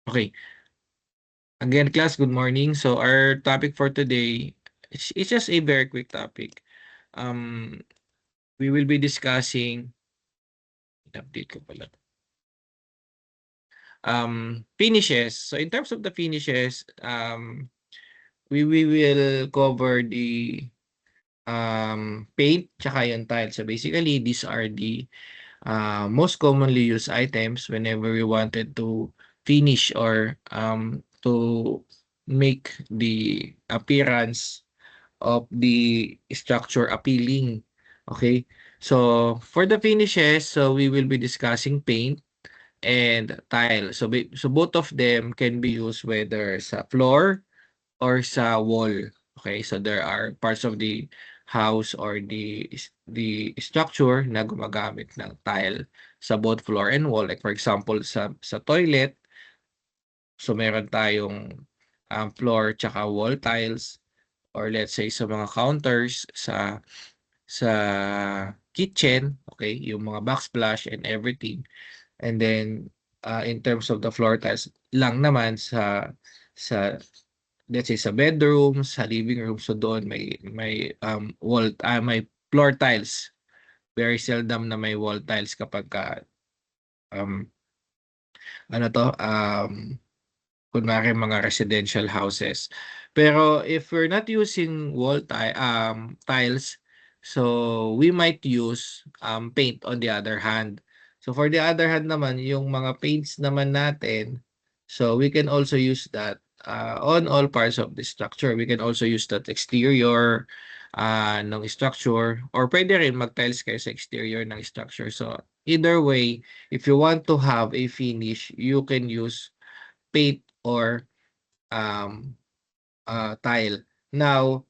Okay. Again, class, good morning. So our topic for today is just a very quick topic. Um, we will be discussing, update ko pala. Finishes. So in terms of the finishes, we will cover the paint tsaka yung tile. So basically, these are the most commonly used items whenever we wanted to finish or to make the appearance of the structure appealing. Okay? So for the finishes, so we will be discussing paint and tile. So so both of them can be used whether sa floor or sa wall. Okay? So there are parts of the house or the structure na gumagamit ng tile sa both floor and wall. Like for example sa toilet, so meron tayong floor tsaka wall tiles, or let's say sa mga counters sa kitchen, okay, yung mga backsplash and everything. And then in terms of the floor tiles lang naman sa let's say sa bedroom, sa living room, so doon may may floor tiles. Very seldom na may wall tiles kapag um ano to kunwari mga residential houses. Pero if we're not using tiles, so we might use paint on the other hand. So for the other hand naman, yung mga paints naman natin, so we can also use that on all parts of the structure. We can also use that exterior ng structure, or pwede rin mag-tiles kayo sa exterior ng structure. So either way, if you want to have a finish, you can use paint or um, tile. Now,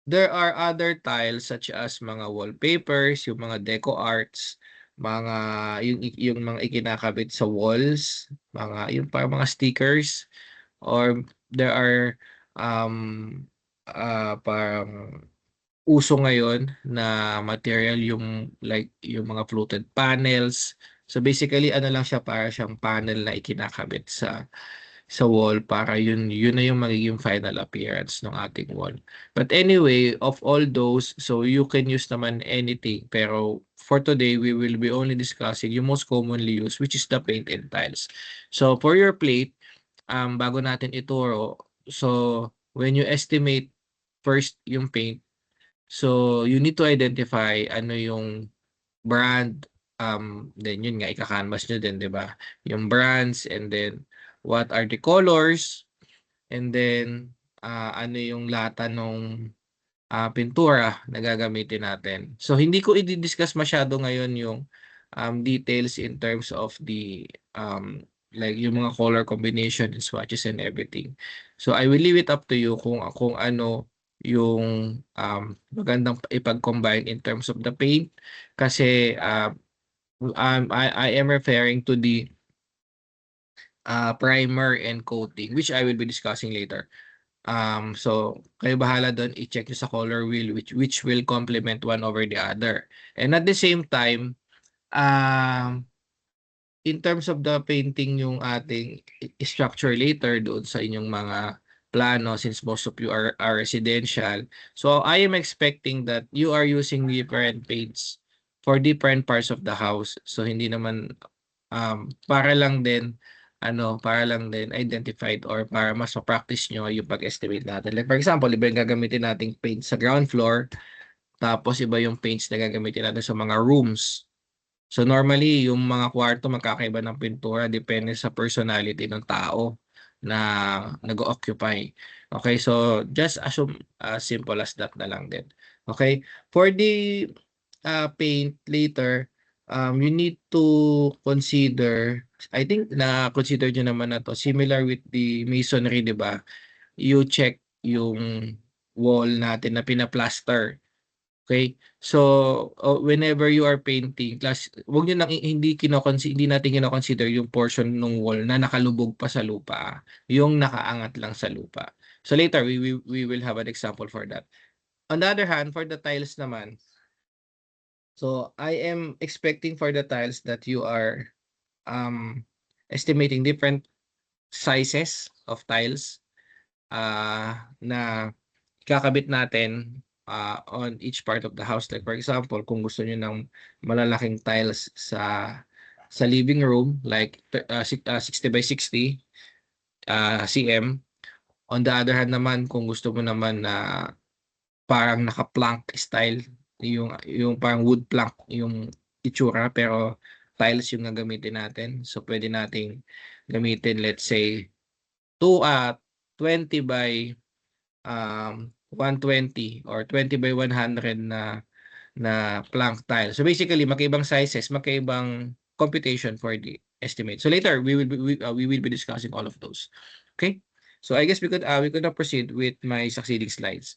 there are other tiles such as mga wallpapers, yung mga deco arts, mga yung mga ikinakabit sa walls, yung parang mga stickers, or there are um parang uso ngayon na material yung like yung mga fluted panels. So basically ano lang siya, para siyang panel na ikinakabit sa wall para yun na yung magiging final appearance ng ating wall. But anyway, of all those, so you can use naman anything, pero for today we will be only discussing yung most commonly used, which is the paint and tiles. So for your plate, bago natin ituro, so when you estimate first yung paint, so you need to identify ano yung brand, then yun nga ika-canvas nyo din, 'di ba? Yung brands, and then what are the colors, and then ano yung lata nung pintura na gagamitin natin. So hindi ko i-discuss masyado ngayon yung details in terms of the like yung mga color combination and swatches and everything. So I will leave it up to you kung ano yung magandang ipag-combine in terms of the paint, kasi I am referring to the primer and coating, which I will be discussing later. So kayo bahala doon, i-check nyo sa color wheel which will complement one over the other. And at the same time, in terms of the painting yung ating structure later doon sa inyong mga plano, since most of you are residential. So I am expecting that you are using different paints for different parts of the house. So hindi naman para lang din identified, or para mas ma-practice nyo yung pag-estimate natin. Like for example, iba yung gagamitin nating paint sa ground floor, tapos iba yung paints na gagamitin natin sa mga rooms. So normally, yung mga kwarto magkakaiba ng pintura depende sa personality ng tao na nag-occupy. Okay, so just assume as simple as that na lang din. Okay, for the paint later, you need to consider, I think na-consider nyo naman na to, similar with the masonry, di ba? You check yung wall natin na pina-plaster. Okay? So, whenever you are painting, wag niyo nang hindi natin kino-consider yung portion ng wall na nakalubog pa sa lupa, yung nakaangat lang sa lupa. So later we will have an example for that. On the other hand, for the tiles naman, so I am expecting for the tiles that you are estimating different sizes of tiles na ikakabit natin on each part of the house. Like for example, kung gusto niyo ng malalaking tiles sa living room, like 60 by 60 cm. On the other hand naman, kung gusto mo naman na parang naka-plank style, yung parang wood plank yung itsura, pero tiles yung gagamitin natin. So pwede nating gamitin, let's say 20 by 120 or 20 by 100 na plank tile. So basically, magkaibang sizes, magkaibang computation for the estimate. So later, we will be discussing all of those. Okay? So I guess we could now proceed with my succeeding slides.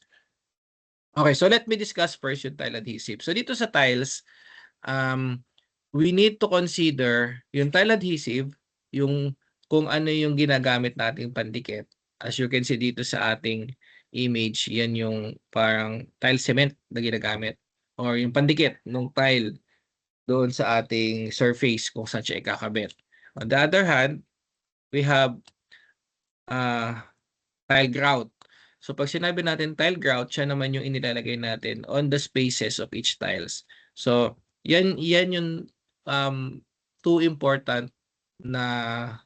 Okay, so let me discuss first yung tile adhesive. So dito sa tiles, we need to consider yung tile adhesive, yung kung ano yung ginagamit nating pandikit. As you can see dito sa ating image, yan yung parang tile cement na ginagamit or yung pandikit ng tile doon sa ating surface kung saan siya ikakabit. On the other hand, we have tile grout. So pag sinabi natin tile grout, siya naman yung inilalagay natin on the spaces of each tiles. So yan yung two important na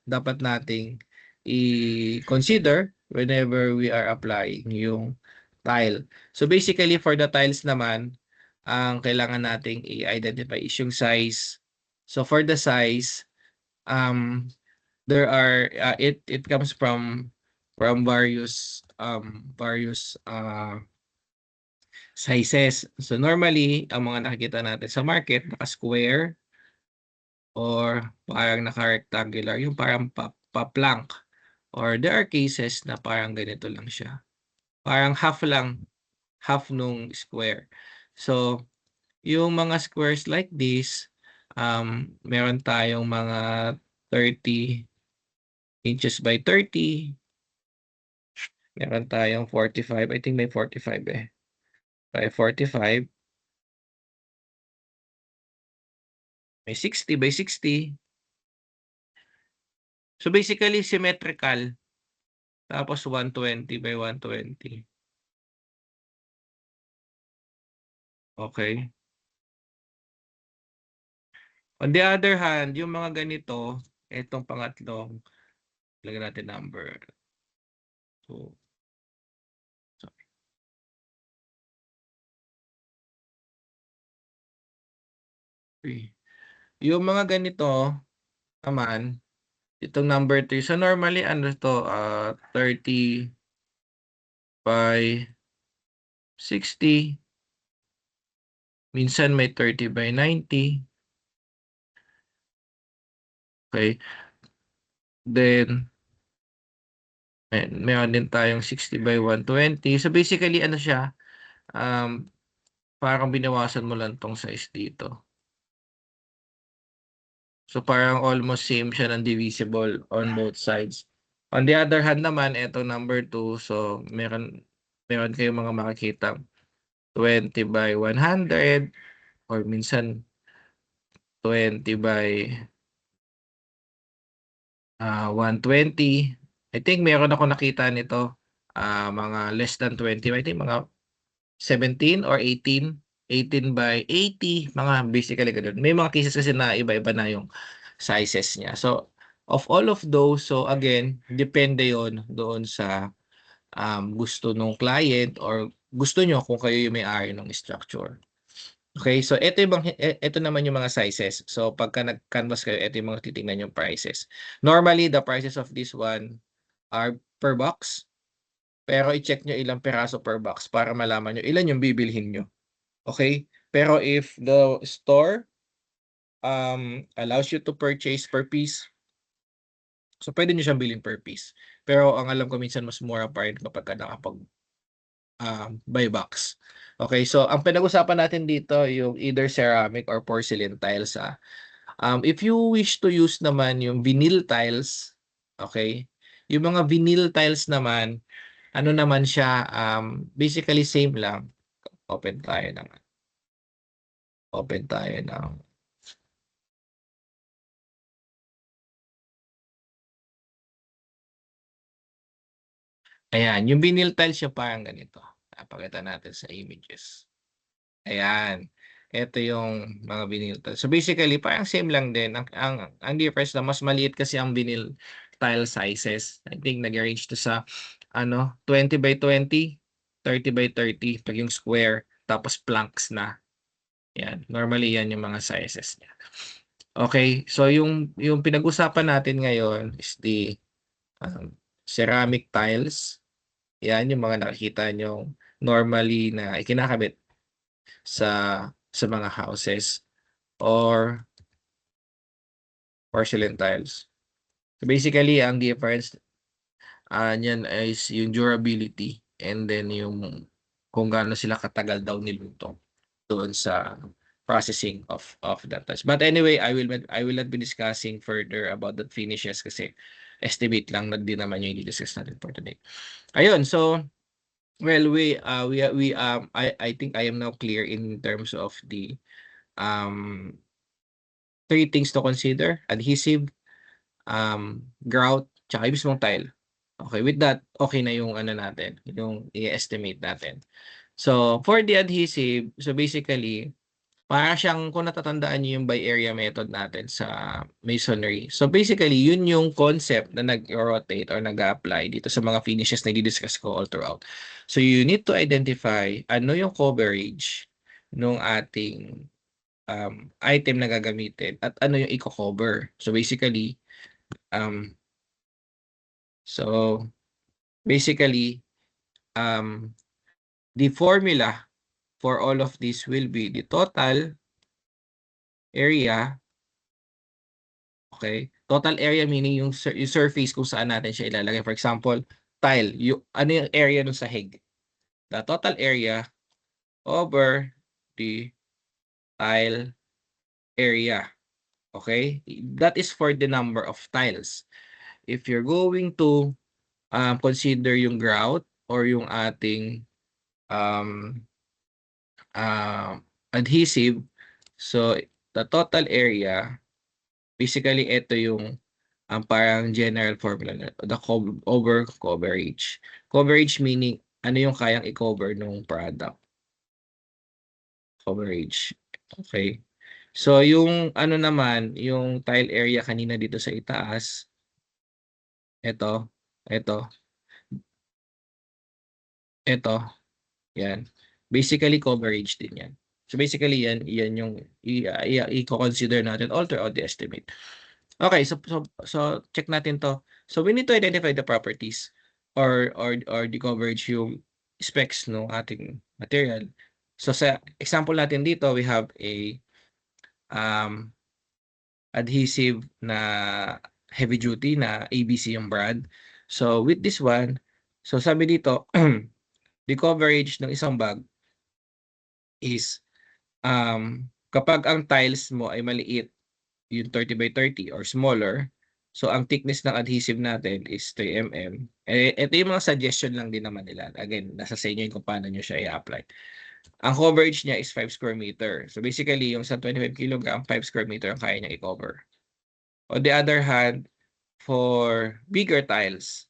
dapat nating i-consider whenever we are applying yung tile. So basically for the tiles naman, ang kailangan nating i-identify is yung size. So for the size, there are it comes from various sizes. So normally, ang mga nakikita natin sa market, naka-square or parang naka-rectangular, yung parang pa-plank. Or there are cases na parang ganito lang siya. Parang half lang, half nung square. So, yung mga squares like this, meron tayong mga 30 inches by 30. Meron tayong 45. I think may 45 eh. May 45. May 60 by 60. So basically symmetrical. Tapos 120 by 120. Okay. On the other hand, yung mga ganito, itong pangatlong, lagyan natin number. So, sorry. Yung mga ganito naman, itong number 3. So normally, ano to, 30 by 60. Minsan may 30 by 90. Okay. Then, meron din tayong 60 by 120. So basically, ano siya, parang binawasan mo lang tong size dito. So parang almost same siya ng divisible on both sides. On the other hand naman, ito number 2. So meron kayong mga makikita 20 by 100 or minsan 20 by 120. I think meron ako nakita nito mga less than 20. I think mga 17 or 18. 18 by 80. Mga basically ganun. May mga cases kasi na iba-iba na yung sizes niya. So, of all of those, so again, depende yon doon sa gusto nung client or gusto nyo kung kayo yung may-ari ng structure. Okay, so ito naman yung mga sizes. So pagka nag-canvas kayo, ito yung mga titingnan yung prices. Normally, the prices of this one are per box. Pero i-check nyo ilang peraso per box para malaman nyo ilan yung bibilhin nyo. Okay? Pero if the store allows you to purchase per piece, so pwede nyo siyang bilhin per piece. Pero ang alam ko minsan mas mura pa rin kapag nakapag by box. Okay, so ang pinag-usapan natin dito yung either ceramic or porcelain tiles. If you wish to use naman yung vinyl tiles, okay, yung mga vinyl tiles naman, ano naman siya, basically same lang. Open tayo ng Ayan, yung vinyl tiles siya parang ganito. Papakita natin sa images. Ayan. Ito yung mga vinyl tiles. So basically, parang same lang din. Ang difference na mas maliit kasi ang vinyl tile sizes. I think nag-arrange to sa 20 by 20, 30 by 30 pag yung square, tapos planks na. Yan. Normally yan yung mga sizes niya. Okay, so yung pinag-usapan natin ngayon is the ceramic tiles. Yan yung mga nakikita nyo normally na ikinakabit sa mga houses or porcelain tiles. So basically, ang difference niyan is yung durability and then yung kung gaano sila katagal daw niluto doon sa processing of that tiles. But anyway, I will not be discussing further about the finishes kasi estimate lang na din naman yung i-discuss natin for today. Ayun, so well, I think I am now clear in terms of the um 3 things to consider: adhesive, grout, tsaka yung mismong tile. Okay, with that, okay na yung ano natin, yung i-estimate natin. So, for the adhesive, so basically, para siyang kung natatandaan niyo yung by area method natin sa masonry. So basically, yun yung concept na nag-rotate or nag-apply dito sa mga finishes na i-discuss ko all throughout. So you need to identify ano yung coverage nung ating item na gagamitin at ano yung i-cover. So basically, um, so basically, the formula for all of this will be the total area. Okay? Total area meaning yung surface kung saan natin siya ilalagay. For example, tile. Ano yung area ng sahig? The total area over the tile area. Okay? That is for the number of tiles. If you're going to consider yung grout or yung ating um, adhesive, so the total area, basically ito yung ang parang general formula na the over coverage. Coverage meaning ano yung kayang i-cover nung product. Coverage. Okay. So yung ano naman, yung tile area kanina dito sa itaas, ito, ito, yan. Basically coverage din yan. So basically yan yung i-consider natin all throughout the estimate. Okay, so check natin to. So we need to identify the properties or the coverage yung specs no ating material. So sa example natin dito, we have a adhesive na heavy duty na ABC yung brand. So with this one, so sabi dito, the coverage ng isang bag is kapag ang tiles mo ay maliit, yung 30 by 30 or smaller, so ang thickness ng adhesive natin is 3 mm. Ito yung mga suggestion lang din naman nila. Again, nasa sa inyo yung kung paano nyo siya i-apply. Ang coverage niya is 5 square meter. So basically, yung sa 25 kg, 5 square meter ang kaya niya i-cover. On the other hand, for bigger tiles,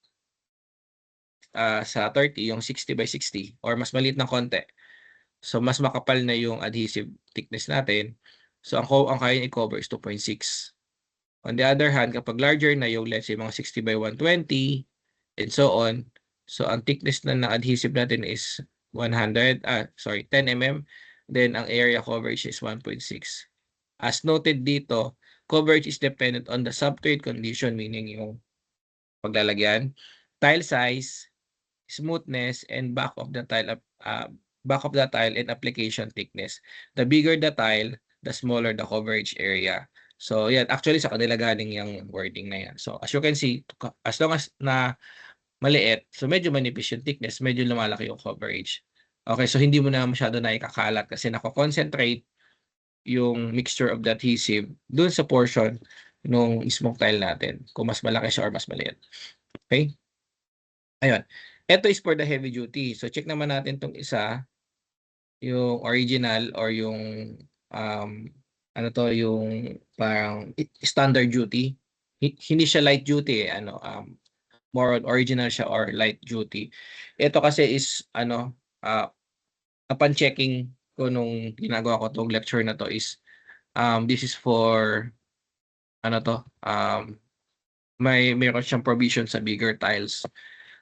sa 30, yung 60 by 60 or mas maliit ng konti. So mas makapal na yung adhesive thickness natin. So ang kaya niya i-cover is 2.6. On the other hand, kapag larger na yung, let's say, mga 60 by 120, and so on, so ang thickness na ng adhesive natin is 10 mm, then ang area coverage is 1.6. As noted dito, coverage is dependent on the substrate condition, meaning yung paglalagyan, tile size, smoothness, and back of the tile and application thickness. The bigger the tile, the smaller the coverage area. So yan, actually sa kanila galing yung wording na yan. So as you can see, as long as na maliit, so medyo manipis yung thickness, medyo lumalaki yung coverage. Okay, so hindi mo na masyado na ikakalat kasi nako-concentrate yung mixture of the adhesive dun sa portion nung smoke tile natin, kung mas malaki siya or mas maliit. Okay? Ayun. Ito is for the heavy duty. So check naman natin tong isa, yung original or yung yung parang standard duty. Hindi siya light duty more on original siya or light duty. Ito kasi is ano, upon checking ko nung ginagawa ko 'tong lecture na 'to is, this is for ano 'to, meron siyang provision sa bigger tiles.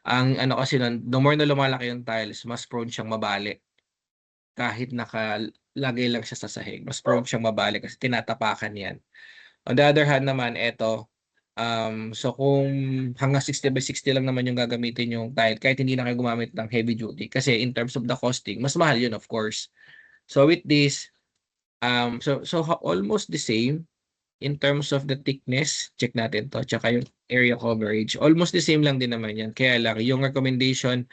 Ang ano kasi nun, the more na lumalaki yung tiles, mas prone siyang mabali. Kahit nakalagay lang siya sa sahig, mas prone siyang mabali kasi tinatapakan yan. On the other hand naman, eto, so kung hanggang 60x60 lang naman yung gagamitin yung tile, kahit hindi na kayo gumamit ng heavy duty, kasi in terms of the costing, mas mahal yun of course. So with this, almost the same in terms of the thickness, check natin 'to, tsaka yung area coverage. Almost the same lang din naman yan. Kaya lang yung recommendation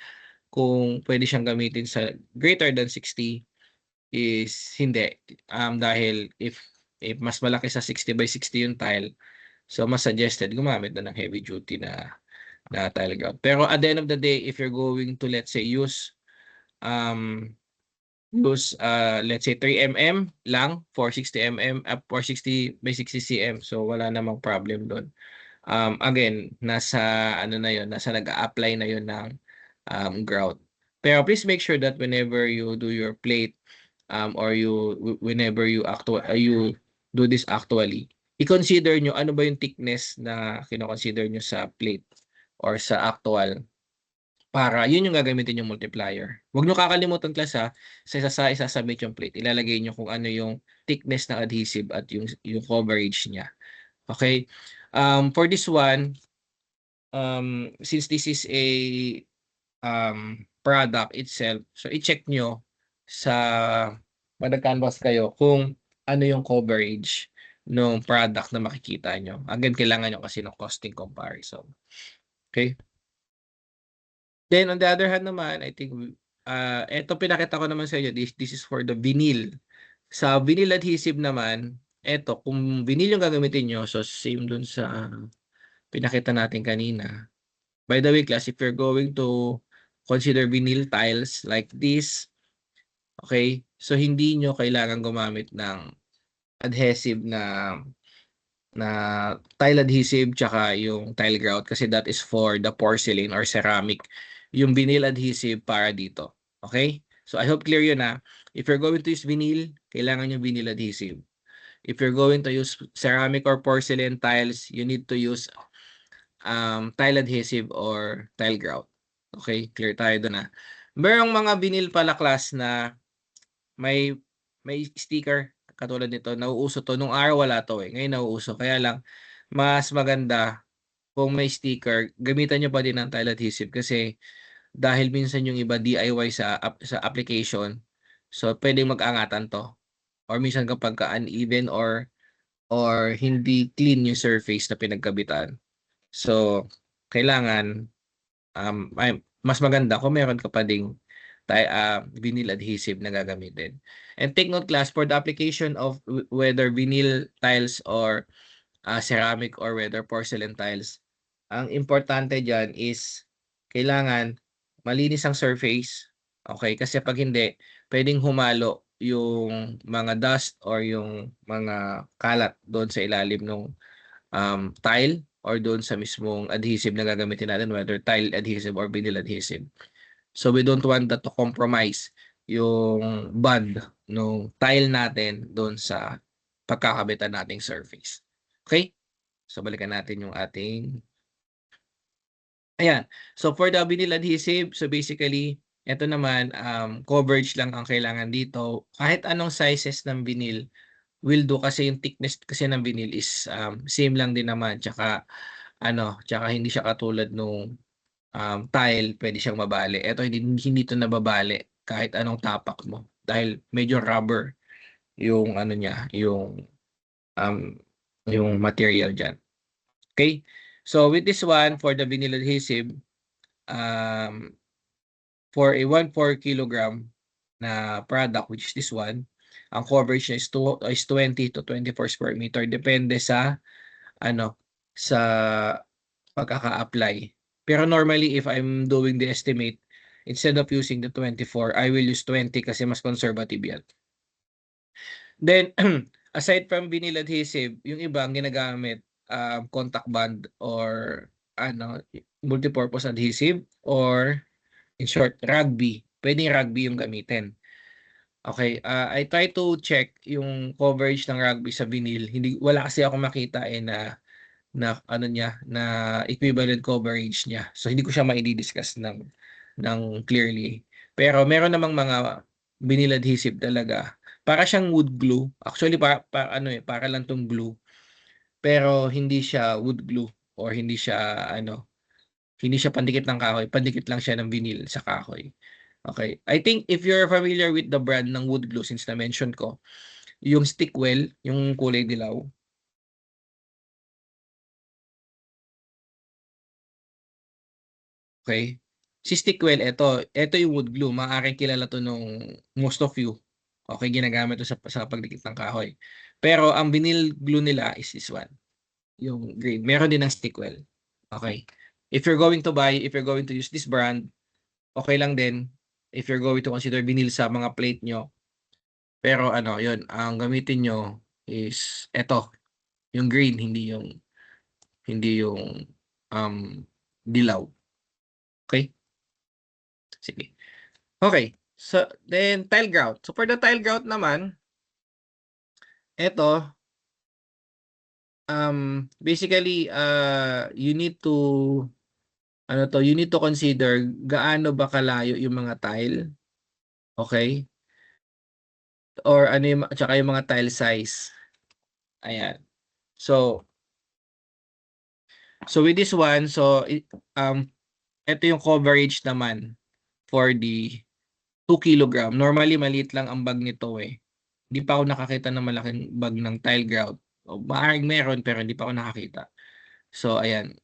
kung pwede siyang gamitin sa greater than 60 is hindi. Dahil if mas malaki sa 60x60 yung tile, so mas suggested gumamit na ng heavy duty na tile grout. Pero at the end of the day, if you're going to, let's say, um let's say 3 mm lang for 60 mm, for 60x60 cm. So wala namang problem doon. Again, nasa ano na yon, nasa nag-a-apply na yon ng grout. Pero please make sure that whenever you do your plate, or whenever you do this actually, i-consider nyo ano ba yung thickness na kino-consider nyo sa plate or sa actual, para yun yung gagamitin yung multiplier. Huwag nyo kakalimutan class sa isasubmit yung plate, ilalagay nyo kung ano yung thickness ng adhesive at yung coverage niya. Okay? For this one, since this is a product itself, so i-check nyo sa mag-canvas kayo kung ano yung coverage ng product na makikita nyo. Again, kailangan nyo kasi ng costing comparison. Okay? Then on the other hand naman, I think eto pinakita ko naman sa inyo, this is for the vinyl. Sa vinyl adhesive naman, eto kung vinyl yung gagamitin nyo, so same dun sa pinakita natin kanina. By the way, class, if you're going to consider vinyl tiles like this, okay, so hindi nyo kailangan gumamit ng adhesive na tile adhesive tsaka yung tile grout, kasi that is for the porcelain or ceramic. Yung vinyl adhesive para dito. Okay? So I hope clear yun na. If you're going to use vinyl, kailangan yung vinyl adhesive. If you're going to use ceramic or porcelain tiles, you need to use tile adhesive or tile grout. Okay? Clear tayo doon na. Merong mga vinyl pala class na may sticker katulad nito. Nauuso to. Nung araw wala to eh. Ngayon nauuso. Kaya lang, mas maganda kung may sticker, gamitan nyo pa din ng tile adhesive, kasi dahil minsan yung iba DIY sa application, so pwedeng mag-angatan to. Or minsan kapag uneven or hindi clean yung surface na pinagkabitan. So, kailangan mas maganda kung meron ka pa ding vinyl adhesive na gagamitin. And take note class, for the application of whether vinyl tiles or ceramic or whether porcelain tiles, ang importante dyan is kailangan malinis ang surface. Okay? Kasi pag hindi, pwedeng humalo yung mga dust or yung mga kalat doon sa ilalim ng tile or doon sa mismong adhesive na gagamitin natin, whether tile adhesive or vinyl adhesive. So we don't want that to compromise yung bond ng tile natin doon sa pagkakabitan nating surface. Okay? So balikan natin yung ating, ayan. So for the vinyl adhesive, so basically, ito naman, coverage lang ang kailangan dito. Kahit anong sizes ng vinyl will do, kasi yung thickness kasi ng vinyl is same lang din naman. Tsaka hindi siya katulad nung tile, pwede siyang mabali. Ito hindi ito nababali kahit anong tapak mo, dahil medyo rubber yung ano niya, um, yung material diyan. Okay? So with this one, for the vinyl adhesive, for a 1/4 kilogram na product, which is this one, ang coverage niya is 20 to 24 square meter, depende sa sa pagkaka-apply. Pero normally, if I'm doing the estimate, instead of using the 24, I will use 20 kasi mas conservative yan. Then, aside from vinyl adhesive, yung iba ang ginagamit, contact bond or multipurpose adhesive, or in short, rugby. Pwedeng rugby yung gamitin. Okay, I try to check yung coverage ng rugby sa vinyl. Wala kasi ako makita na ano niya, na equivalent coverage niya. So hindi ko siya mai-discuss ng clearly. Pero meron namang mga vinyl adhesive talaga. Para siyang wood glue. Actually para lang tong glue. Pero hindi siya wood glue or hindi siya pandikit ng kahoy, pandikit lang siya ng vinyl sa kahoy. Okay. I think if you're familiar with the brand ng wood glue, since na-mention ko, yung Stickwell, yung kulay dilaw. Okay. Si Stickwell, ito yung wood glue. Maaaring kilala to nung most of you. Okay, ginagamit to sa pagdikit ng kahoy. Pero ang vinyl glue nila is this one. Yung green. Meron din ng Stickwell. Okay. If you're going to use this brand, okay lang din if you're going to consider vinyl sa mga plate nyo. Pero yun, ang gamitin nyo is yung green, hindi yung dilaw. Okay? Sige. Okay. So, then tile grout. So, for the tile grout naman, ito, basically, you need to consider gaano ba kalayo yung mga tile. Okay? Or tsaka yung mga tile size. Ayan. So with this one, ito yung coverage naman for the 2 kilogram. Normally, maliit lang ang bag nito eh. Hindi pa ako nakakita ng malaking bag ng tile grout. O, maaaring meron pero hindi pa ako nakakita. So, ayan.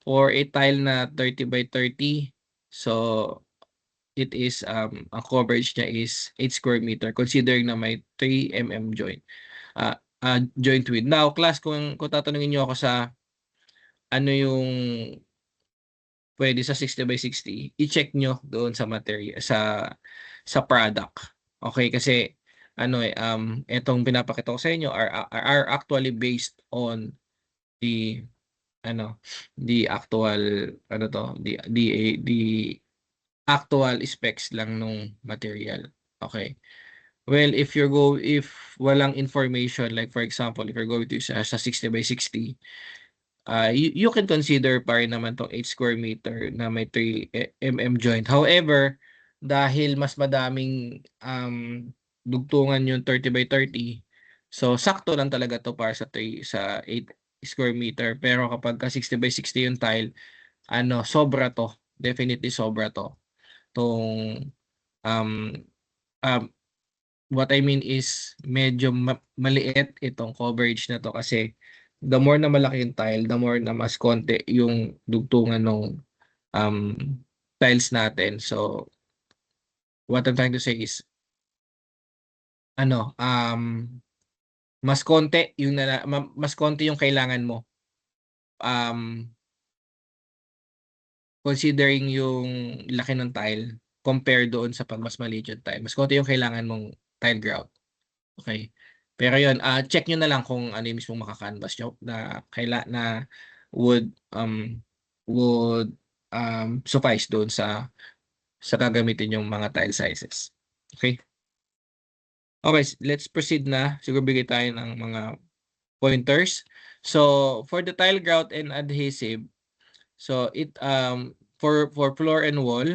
For a tile na 30 by 30, so it is, ang coverage niya is 8 square meter considering na may 3 mm joint. Joint width. Now, class, kung tatanungin niyo ako sa ano yung pwede sa 60 by 60, i-check nyo doon sa material, sa product. Okay, kasi itong pinapakita ko sa inyo are actually based on the the actual the actual specs lang nung material. Okay. Well, if walang information, like for example, if you're going to use sa 60 by 60, you can consider pa rin naman tong 8 square meter na may 3 mm joint. However, dahil mas madaming dugtungan yung 30 by 30, so sakto lang talaga to para sa 8 square meter. Pero kapag ka 60 by 60 yung tile, sobra to. Definitely sobra to. Tong um, um, what I mean is medyo maliit itong coverage na to kasi the more na malaki yung tile, the more na mas konti yung dugtungan ng um, tiles natin. So, what I'm trying to say is, mas konti mas konti yung kailangan mo. Considering yung laki ng tile compared doon sa pag mas maliit yung tile. Mas konti yung kailangan mong tile grout. Okay. Pero yun, check nyo na lang kung ano yung mismong makakanvas nyo na would suffice doon sa gagamitin yung mga tile sizes. Okay? Okay, let's proceed na. Siguro bigay tayo ng mga pointers. So, for the tile grout and adhesive, so for floor and wall,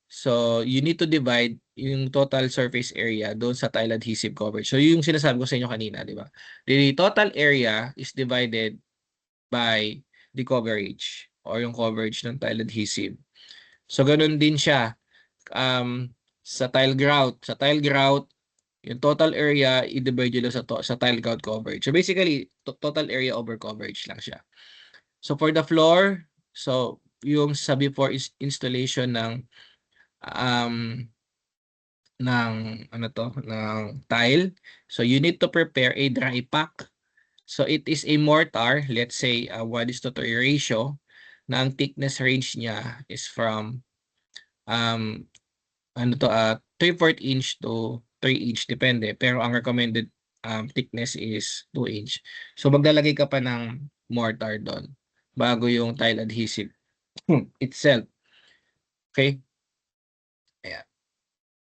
so you need to divide yung total surface area doon sa tile adhesive coverage. So yung sinasabi ko sa inyo kanina, di ba? The total area is divided by the coverage or yung coverage ng tile adhesive. So ganun din siya sa tile grout. Sa tile grout, yung total area i-divide nyo sa tile grout coverage. So basically, total area over coverage lang siya. So for the floor, so yung sa before installation ng tile, so you need to prepare a dry pack. So it is a mortar, let's say 1:3 ratio, na ang thickness range niya is from 3/4 inch to 3 inch, depende. Pero ang recommended thickness is 2 inch. So maglalagay ka pa ng mortar doon bago yung tile adhesive. itself. Okay? Ayan.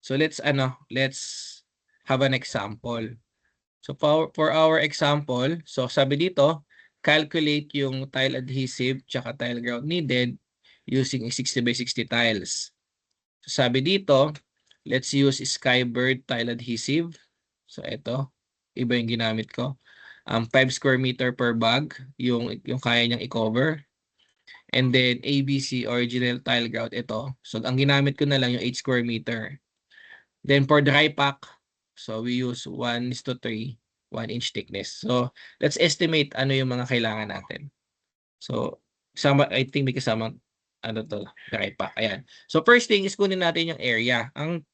So let's have an example. So for our example, so sabi dito, calculate yung tile adhesive tsaka tile grout needed using 60 by 60 tiles. So sabi dito, let's use Skybird tile adhesive. So ito, iba yung ginamit ko. 5 square meter per bag yung kaya niyang i-cover. And then ABC original tile grout ito. So ang ginamit ko na lang yung 8 square meter. Then for dry pack, so we use 1:3, 1 inch thickness. So let's estimate ano yung mga kailangan natin. So I think may kasamang dry pack. Ayan. So first thing is kunin natin yung area. Ang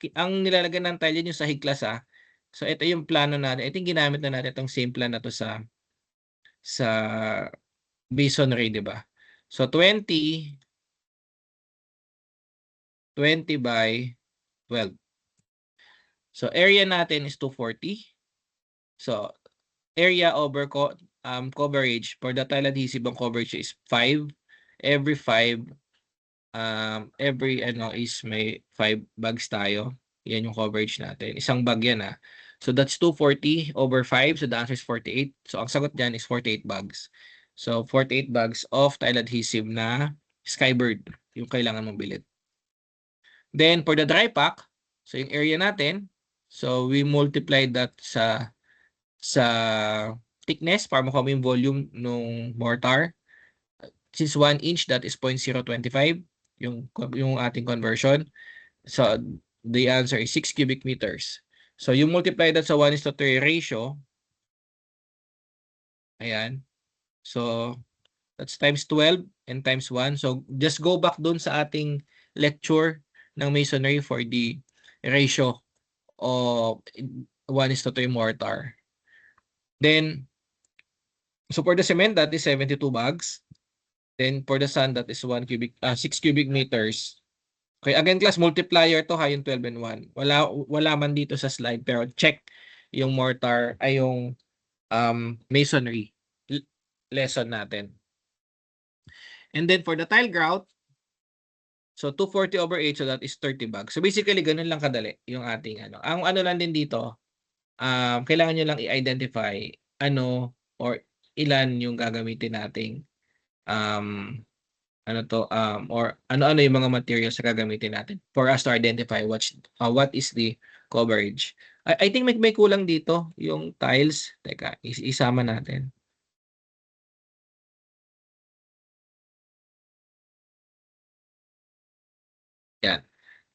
nilalagay ng tile yung sahig class ah. So ito yung plano natin. Ito yung ginamit na natin itong same plan na to sa masonry, di ba? So 20 by 12. So area natin is 240. So area over coverage for the tile adhesive, ang coverage is 5. Every 5 is may 5 bags tayo. Yan yung coverage natin. Isang bag yan ah. So that's 240 over 5. So the answer is 48. So ang sagot dyan is 48 bags. So 48 bags of tile adhesive na Skybird yung kailangan mong bilhin. Then for the dry pack, so yung area natin, so we multiply that sa thickness para makuha yung volume ng mortar. Since 1 inch, that is 0.025 yung ating conversion. So the answer is 6 cubic meters. So you multiply that sa 1:3 ratio. Ayan. So that's times 12 and times 1. So just go back dun sa ating lecture ng masonry for the ratio of 1:3 mortar. Then, so for the cement, that is 72 bags. Then for the sand, that is 6 cubic meters. Okay, again class, multiplier to ha, yung 12 and 1. Wala man dito sa slide, pero check yung mortar, ay yung masonry lesson natin. And then for the tile grout, so 240 over 8, so that is 30 bags. So basically, ganun lang kadali yung ating ano. Ang ano lang din dito, kailangan nyo lang i-identify or ilan yung gagamitin nating or ano-ano yung mga materials na gagamitin natin for us to identify what is the coverage. I think may kulang dito yung tiles. Teka, isama natin. Yan.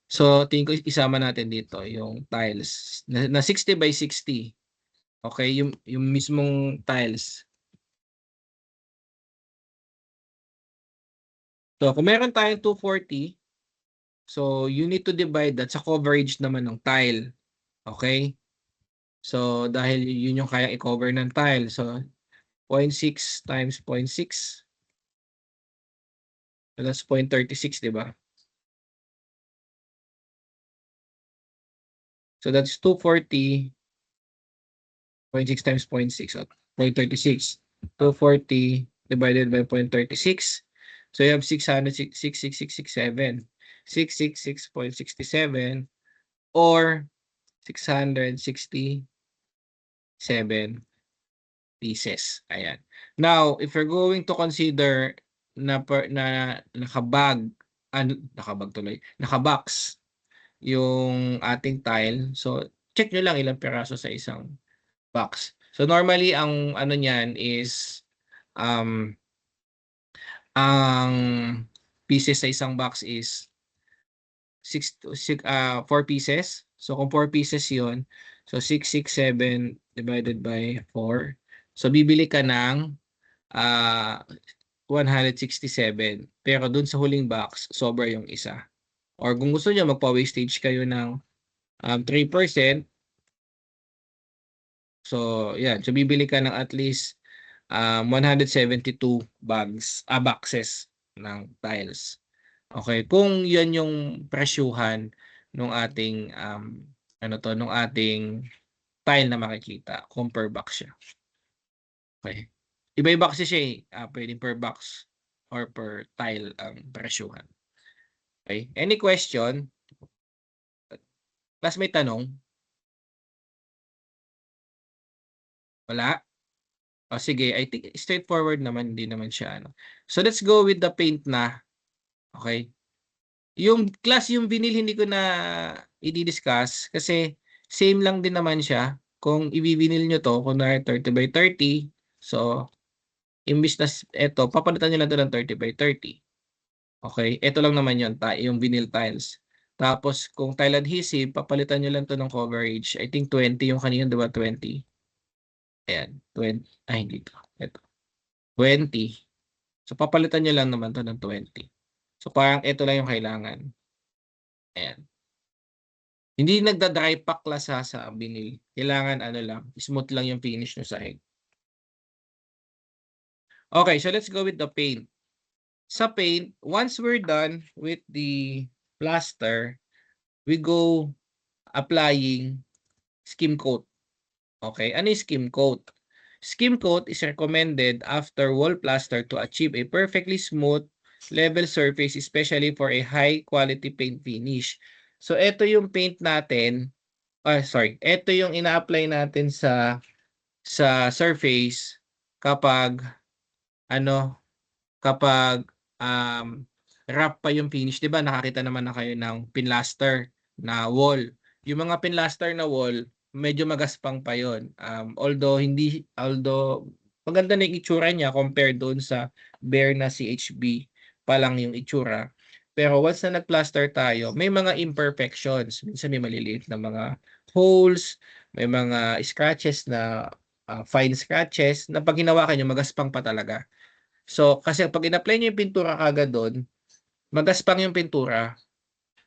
So, tingin ko isama natin dito yung tiles na 60 by 60. Okay, yung mismong tiles. So, kung meron tayong 240, so you need to divide that sa coverage naman ng tile. Okay? So, dahil yun yung kayang i-cover ng tile. So, 0.6 times 0.6. So, that's 0.36, di ba? So, that's 240. 0.6 times 0.6. 0.36. 240 divided by 0.36. So, you have 666.67. 666.67 or 667 pieces. Ayan. Now, if you're going to consider na nakabox yung ating tile. So, check nyo lang ilang piraso sa isang box. So, normally, ang ano niyan is ang pieces sa isang box is 4 pieces. So, kung 4 pieces yun, so 667 divided by 4. So, bibili ka ng 167. Pero dun sa huling box, sobra yung isa. Or kung gusto nyo, magpa-wastage kayo ng 3%. So, yan. So, bibili ka ng at least 172 boxes ng tiles. Okay, kung yan yung presyuhan nung ating nung ating tile na makikita kung per box siya. Okay. Iba-iba kasi siya eh. Pwedeng per box or per tile ang presyuhan. Okay? Any question? Class, may tanong? Wala? O sige, I think straightforward naman, hindi naman siya ano. So let's go with the paint na. Okay? Yung class, yung vinyl hindi ko na i-discuss kasi same lang din naman siya. Kung i-vinyl nyo to, kunwari 30x30, so imbis na ito, papalitan nyo lang ito ng 30x30. Okay? Ito lang naman yun, yung vinyl tiles. Tapos, kung tile adhesive, papalitan nyo lang ito ng coverage. I think 20 yung kanina, diba? 20. Ayan, 20. Ay, hindi ito. Ito. 20. So, papalitan nyo lang naman ito ng 20. So, parang ito lang yung kailangan. Ayan. Hindi nagda-dry pack sa vinyl. Kailangan ano lang, smooth lang yung finish nyo sa sahig. Okay, so let's go with the paint. Sa paint, once we're done with the plaster, we go applying skim coat. Okay, ano yung skim coat? Skim coat is recommended after wall plaster to achieve a perfectly smooth, level surface, especially for a high-quality paint finish. So, ito yung paint natin. Ito yung ina-apply natin sa surface kapag ano, kapag wrap pa yung finish. 'Di ba nakakita naman na kayo ng pinlaster na wall. Yung mga pinlaster na wall, medyo magaspang pa yon. Although maganda na yung itsura niya compared doon sa bare na CHB pa lang yung itsura. Pero once na nag-plaster tayo, may mga imperfections. Minsan may maliliit na mga holes, may mga scratches na fine scratches na pag hinawakan nyo, magaspang pa talaga. So, kasi pag in-apply nyo yung pintura kagad doon, magaspang yung pintura.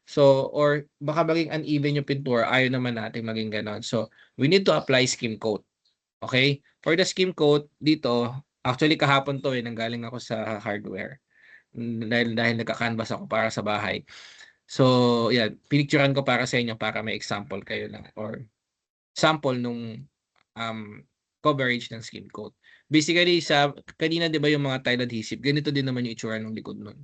So, or baka maging uneven yung pintura, ayaw naman natin maging ganon. So, we need to apply skim coat. Okay? For the skim coat, dito, actually kahapon to nanggaling ako sa hardware. Dahil nagka-canvas ako para sa bahay. So, yan, pinicturean ko para sa inyo para may example kayo lang or sample nung coverage ng skim coat. Basically, kanina 'di ba yung mga tile adhesive, ganito din naman yung itsura ng likod nun.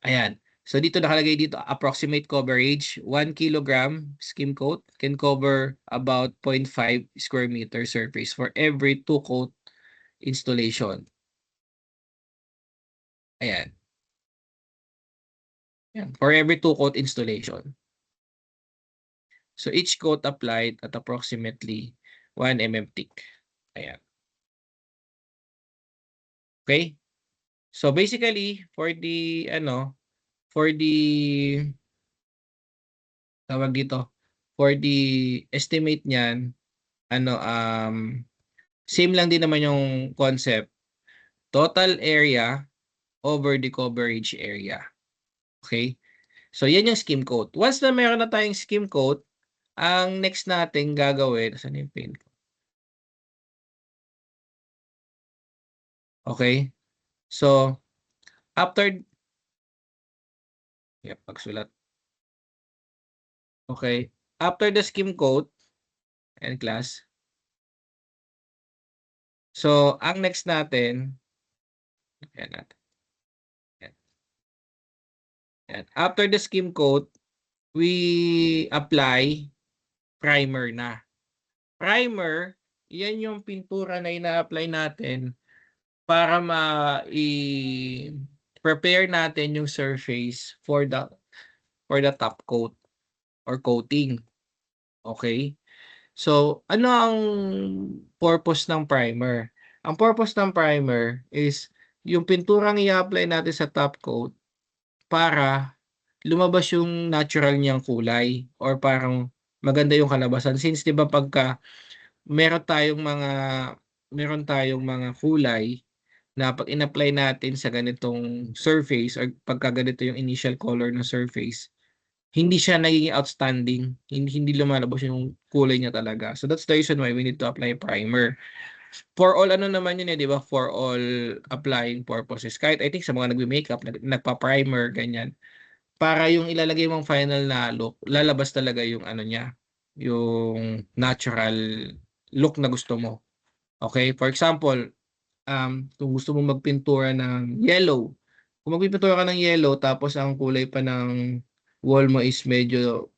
Ayan. So dito nakalagay dito, approximate coverage, 1 kilogram skim coat can cover about 0.5 square meter surface for every 2 coat installation. Ayan. Ayan. For every 2 coat installation. So each coat applied at approximately 1 mm thick. Ayan. Okay? So basically, for the tawag dito, for the estimate niyan, same lang din naman yung concept. Total area over the coverage area. Okay? So yan yung skim coat. Once na meron na tayong skim coat, ang next natin gagawin, saan yung paint ko? Okay? So, after pagsulat. Okay. After the skim coat and class. So, ang next natin, yan natin. Yan. After the skim coat, we apply primer na. Primer, yan yung pintura na ina-apply natin para prepare natin yung surface for the top coat or coating. Okay? So, ano ang purpose ng primer? Ang purpose ng primer is yung pinturang i-apply natin sa top coat para lumabas yung natural niyang kulay or parang maganda yung kalabasan. Since 'di ba pagka meron tayong mga kulay na pag in-apply natin sa ganitong surface or pagka ganito yung initial color ng surface, hindi siya nagiging outstanding. Hindi lumalabas yung kulay niya talaga. So that's the reason why we need to apply primer. For all naman yun 'di ba? For all applying purposes. Kahit I think sa mga nagme-makeup, nagpa-primer ganyan. Para yung ilalagay mong final na look, lalabas talaga yung niya, yung natural look na gusto mo. Okay? For example, kung gusto mo magpintura ng yellow, kung magpipintura ka ng yellow tapos ang kulay pa ng wall mo is medyo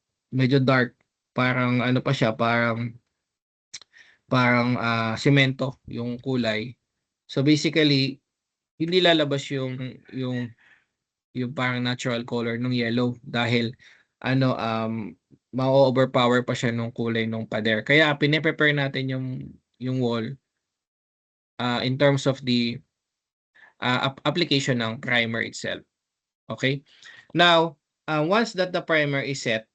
dark, parang ano pa siya, parang semento yung kulay. So basically, hindi lalabas yung parang natural color ng yellow dahil ano ma-overpower pa siya nung kulay nung pader. Kaya pine-prepare natin yung wall in terms of the application ng primer itself. Okay? Now, once that the primer is set,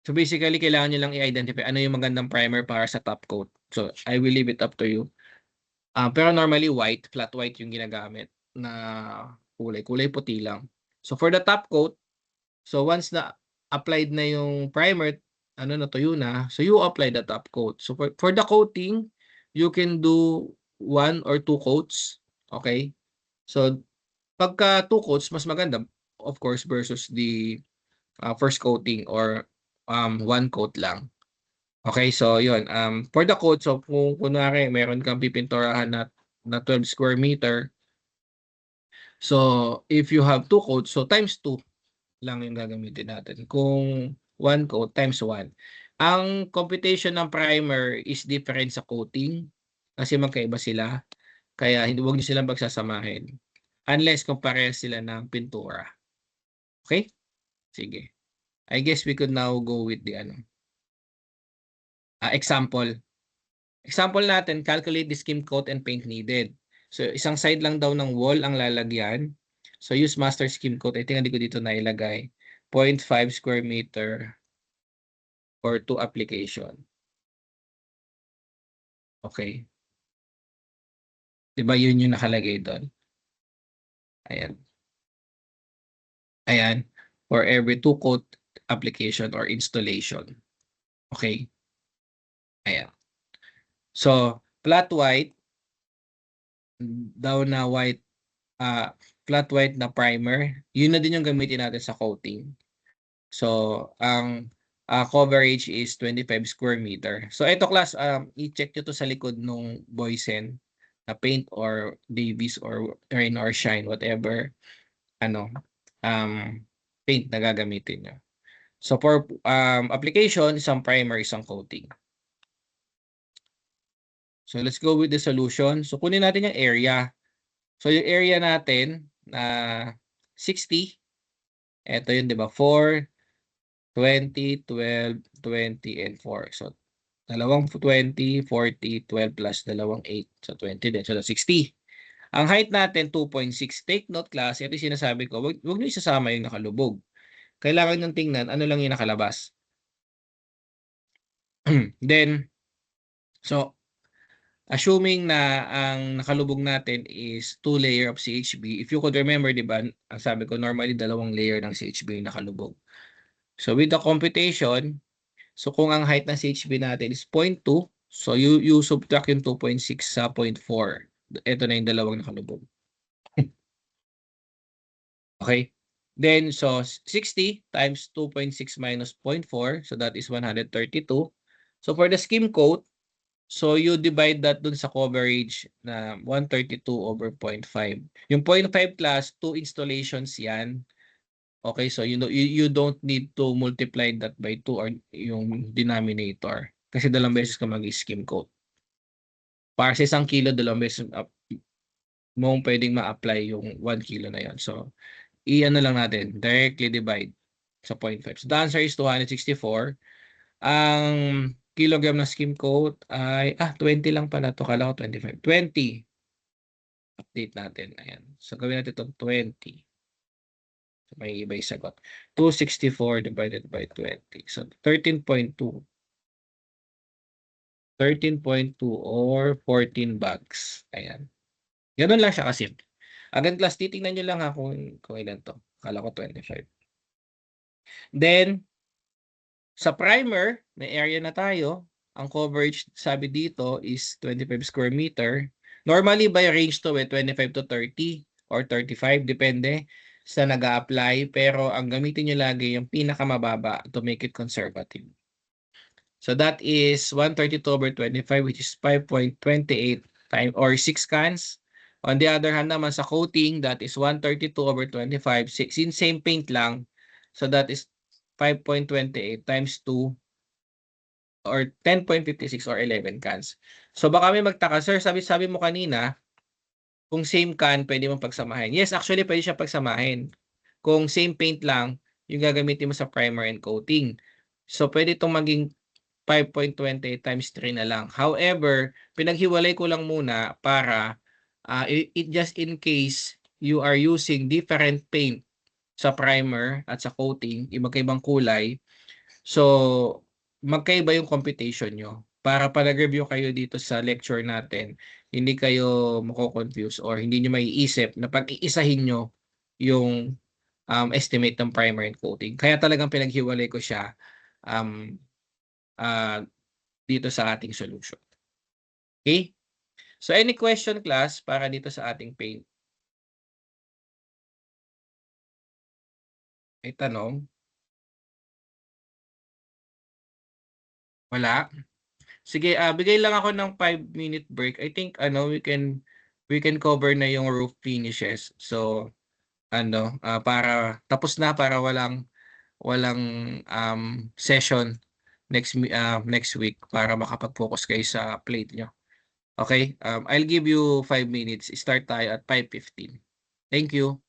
so basically kailangan niyo lang i-identify ano yung magandang primer para sa top coat. So I will leave it up to you. Pero normally flat white yung ginagamit na kulay puti lang. So for the top coat, so once na applied na yung primer, natuyo na, so you apply the top coat. So for the coating, you can do 1 or 2 coats, okay? So pagka 2 coats, mas maganda, of course, versus the first coating or 1 coat lang. Okay, so yun. For the coat, so kung kunwari meron kang pipinturahan na 12 square meter, so if you have 2 coats, so times 2 lang yung gagamitin natin. Kung 1 coat, times 1. Ang computation ng primer is different sa coating kasi magkaiba sila. Kaya huwag niyo silang pagsasamahin unless kung parehas sila ng pintura. Okay? Sige. I guess we could now go with the example. Example natin, calculate the skim coat and paint needed. So, isang side lang daw ng wall ang lalagyan. So, use master skim coat. I think hindi ko dito nailagay. 0.5 square meter for 2 application. Okay. Diba yun yung nakalagay doon? Ayan. Ayan. For every 2 coat application or installation. Okay. Ayan. So, flat white daw na white flat white na primer, yun na din yung gamitin natin sa coating. So, ang coverage is 25 square meter. So, ito class, i-check nyo to sa likod nung Boysen na paint or Davies or Rain or Shine, whatever, paint na gagamitin nyo. So, for application, isang primer, isang coating. So, let's go with the solution. So, kunin natin yung area. So, yung area natin na 60. Ito yun, di ba? 4, 20, 12, 20, and 4. So, dalawang 20, 40, 12 plus dalawang 8. So, 20 din. So, 60. Ang height natin, 2.6. Take note, class. Ito yung sinasabi ko. Huwag nyo isasama yung nakalubog. Kailangan nyo tingnan ano lang yung nakalabas. Then, so, assuming na ang nakalubog natin is 2 layer of CHB. If you could remember, di ba, ang sabi ko, normally dalawang layer ng CHB yung nakalubog. So with the computation, so kung ang height ng CHB natin is 0.2, so you subtract yung 2.6 sa 0.4. Ito na yung dalawang nakalubog. Okay? Then, so 60 times 2.6 minus 0.4, so that is 132. So for the skim coat, so you divide that dun sa coverage na 132 over 0.5. Yung 0.5 class, 2 installations yan. Okay, so you don't need to multiply that by 2 or yung denominator. Kasi dalawang beses ka mag-skim coat. Para sa 1 kilo, dalawang beses mong pwedeng ma-apply yung 1 kilo na yan. So, i-ano lang natin, directly divide sa 0.5. So, the answer is 264. Ang kilogram na skim coat ay 20 lang pala to. Kala ko 25. 20. Update natin. Ayan. So gawin natin itong 20. So may iba yung sagot. 264 divided by 20. So 13.2. 13.2 or 14 bags. Ayan. Ganun lang siya kasi. Again class, titingnan nyo lang kung ilan to. Kala ko 25. Then, sa primer, may area na tayo. Ang coverage, sabi dito, is 25 square meter. Normally, by range to 25 to 30 or 35, depende sa nag-a-apply. Pero ang gamitin nyo lagi yung pinakamababa to make it conservative. So that is 132 over 25, which is 5.28 times or 6 cans. On the other hand naman sa coating, that is 132/25. Since same paint lang, so that is 5.28 times 2 or 10.56 or 11 cans. So baka may magtaka, "Sir, sabi mo kanina kung same can pwede mong pagsamahin." Yes, actually pwede siya pagsamahin. Kung same paint lang yung gagamitin mo sa primer and coating. So pwede itong maging 5.28 times 3 na lang. However, pinaghiwalay ko lang muna para just in case you are using different paint sa primer at sa coating, magkaibang kulay. So, magkaiba yung computation nyo. Para pag nag-review kayo dito sa lecture natin, hindi kayo mako-confuse or hindi nyo maiisip na pag-iisahin nyo yung estimate ng primer and coating. Kaya talagang pinaghiwalay ko siya um, ah, dito sa ating solution. Okay? So any question class para dito sa ating paint? May tanong? Wala? Sige, bigay lang ako ng 5-minute break. I think we can cover na yung roof finishes. So para tapos na para walang session next week para makapag-focus kayo sa plate nyo. Okay? I'll give you 5 minutes. Start tayo at 5:15. Thank you.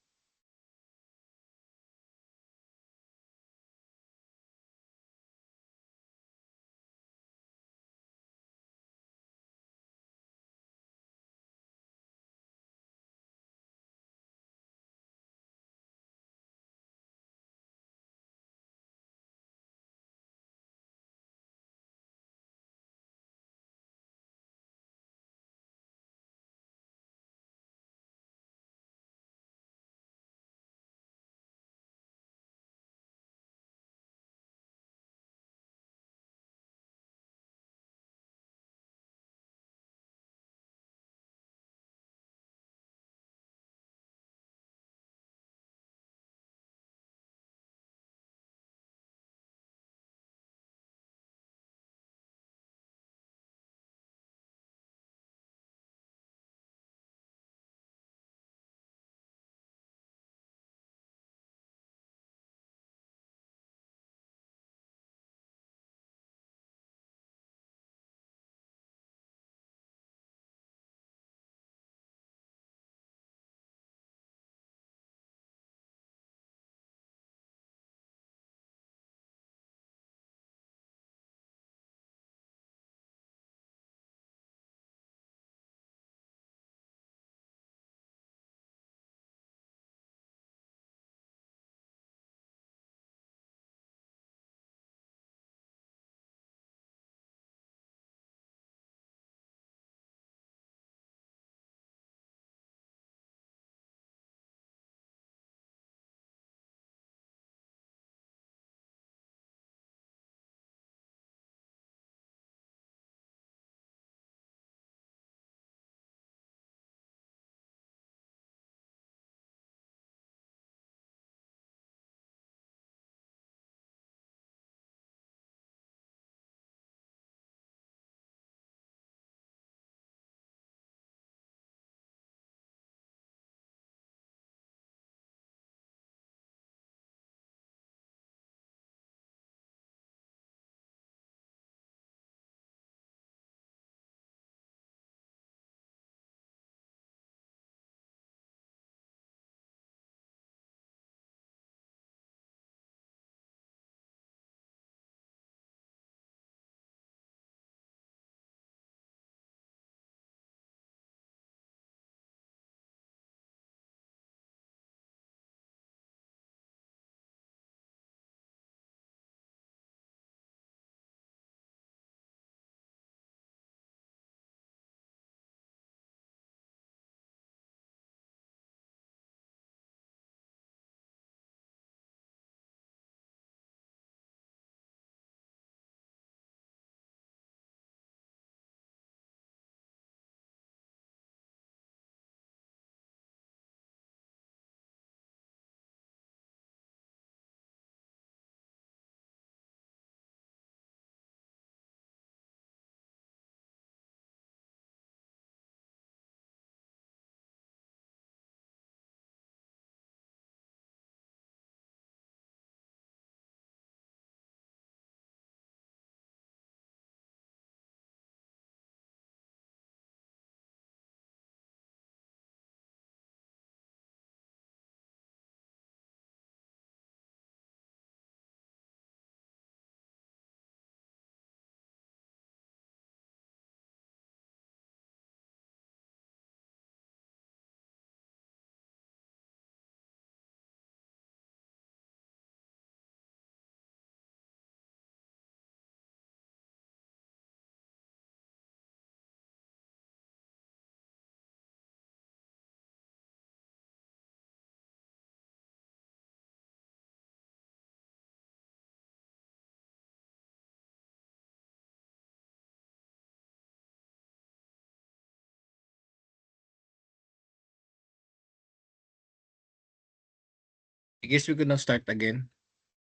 I guess we could now start again.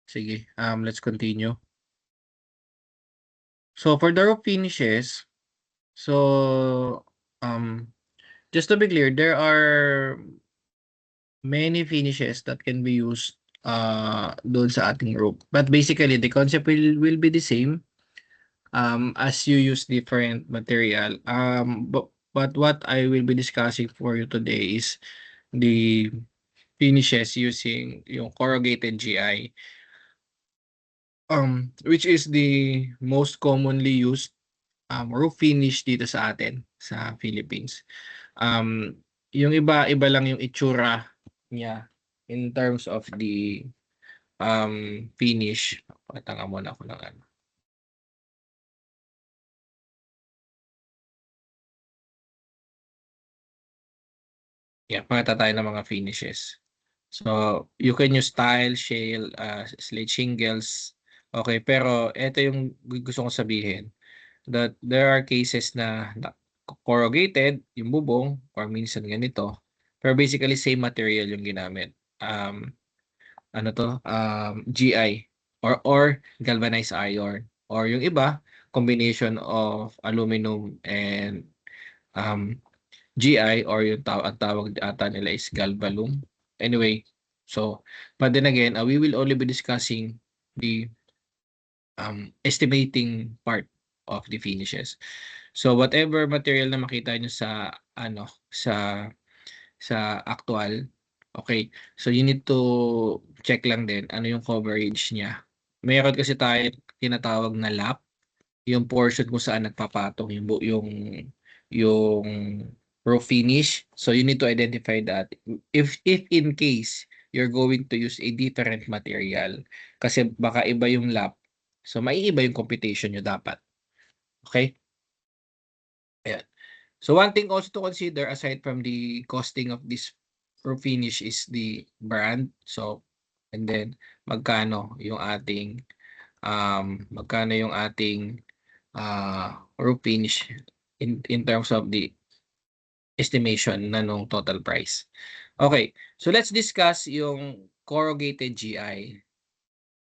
Sige, let's continue. So for the roof finishes, so just to be clear, there are many finishes that can be used doon sa ating roof. But basically, the concept will be the same as you use different material. But what I will be discussing for you today is the finishes using yung corrugated GI, which is the most commonly used roof finish dito sa atin sa Philippines. Yung iba lang yung itsura niya in terms of the finish. Pakita nga muna ako ng ano. Yeah, pakita tayo ng mga finishes. So, you can use tile, shale, slate shingles. Okay, pero ito yung gusto kong sabihin. That there are cases na corrugated, yung bubong, or minsan ganito. Pero basically, same material yung ginamit. Ano to? GI or galvanized iron. Or yung iba, combination of aluminum and GI, or yung ang tawag ata nila is galvalume. Anyway, so, but then again, we will only be discussing the estimating part of the finishes. So whatever material na makita nyo sa ano sa actual, okay. So you need to check lang din ano yung coverage niya. Meron kasi tayo tinatawag na lap, yung portion kung saan nagpapatong yung roof finish. So you need to identify that if in case you're going to use a different material, kasi baka iba yung lap, so maiiba yung computation nyo dapat. Okay? Ayan. So one thing also to consider aside from the costing of this roof finish is the brand. So, and then magkano yung ating roof finish in terms of the estimation na nung total price. Okay, so let's discuss yung corrugated GI.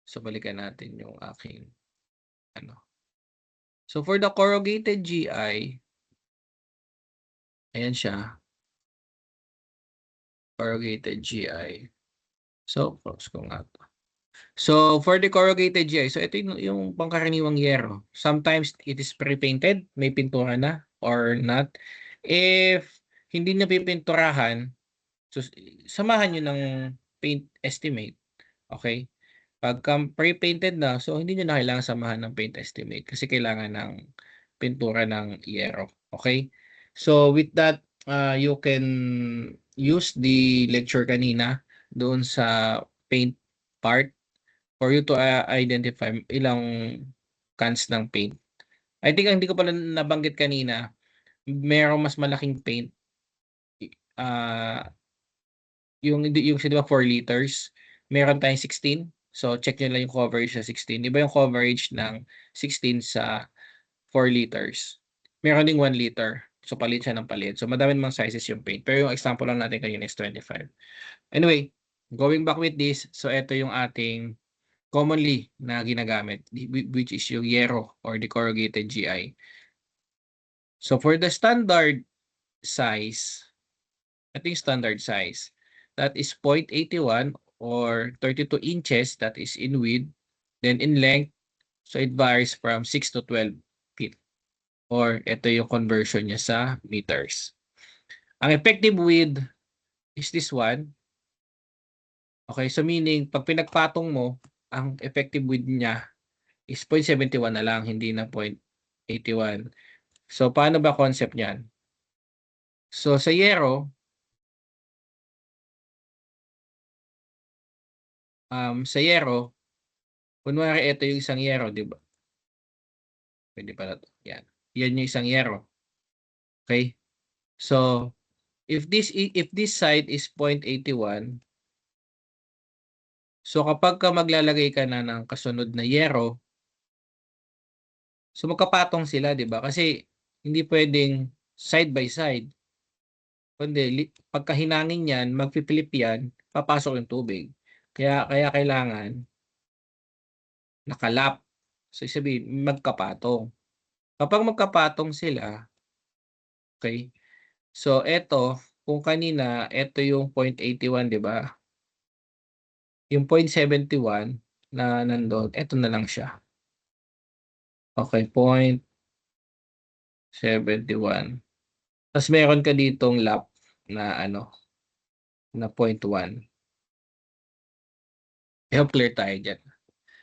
So balikan natin yung aking ano. So for the corrugated GI, ayan siya. Corrugated GI. So, close ko nga to. So, for the corrugated GI, so ito yung pangkaraniwang yero. Sometimes it is pre-painted, may pintura na or not. If hindi na pipinturahan, so samahan nyo ng paint estimate. Okay? Pagka pre-painted na, so hindi nyo na kailangan samahan ng paint estimate kasi kailangan ng pintura ng yero. Okay? So, with that, you can use the lecture kanina doon sa paint part for you to identify ilang cans ng paint. I think hindi ko pala nabanggit kanina, merong mas malaking paint. Yung di ba 4 liters, meron tayong 16. So check nyo lang yung coverage sa 16. Iba yung coverage ng 16 sa 4 liters. Meron ding 1 liter. So palit siya ng palit. So madami namang sizes yung paint. Pero yung example lang natin kanina is 25. Anyway, going back with this, so ito yung ating commonly na ginagamit, which is yung yero or the corrugated GI. So for the standard size, ito yung standard size. That is 0.81 or 32 inches, that is in width. Then in length, so it varies from 6 to 12 feet. Or ito yung conversion niya sa meters. Ang effective width is this one. Okay, so meaning, pag pinagpatong mo, ang effective width niya is 0.71 na lang, hindi na 0.81. So, paano ba concept niyan? So, sa yero, kunwari ito yung isang yero, di ba? Pwede pala ito. Yan. Yan yung isang yero. Okay? So, if this side is 0.81, so kapag ka maglalagay ka na ng kasunod na yero, so magkapatong sila, di ba? Kasi hindi pwedeng side by side. Kundi pagka hinangin yan, magpipilip yan, papasok yung tubig. Kaya kailangan nakalap. So, ibig sabihin magkapatong. Kapag magkapatong sila, okey, so eto, kung kanina eto yung 0.81, 'di ba? Yung 0.71 na nandun, eto na lang siya. Okey, 0.71. Tas meron ka ditong lap na ano, na 0.1. I hope clear tayo diyan.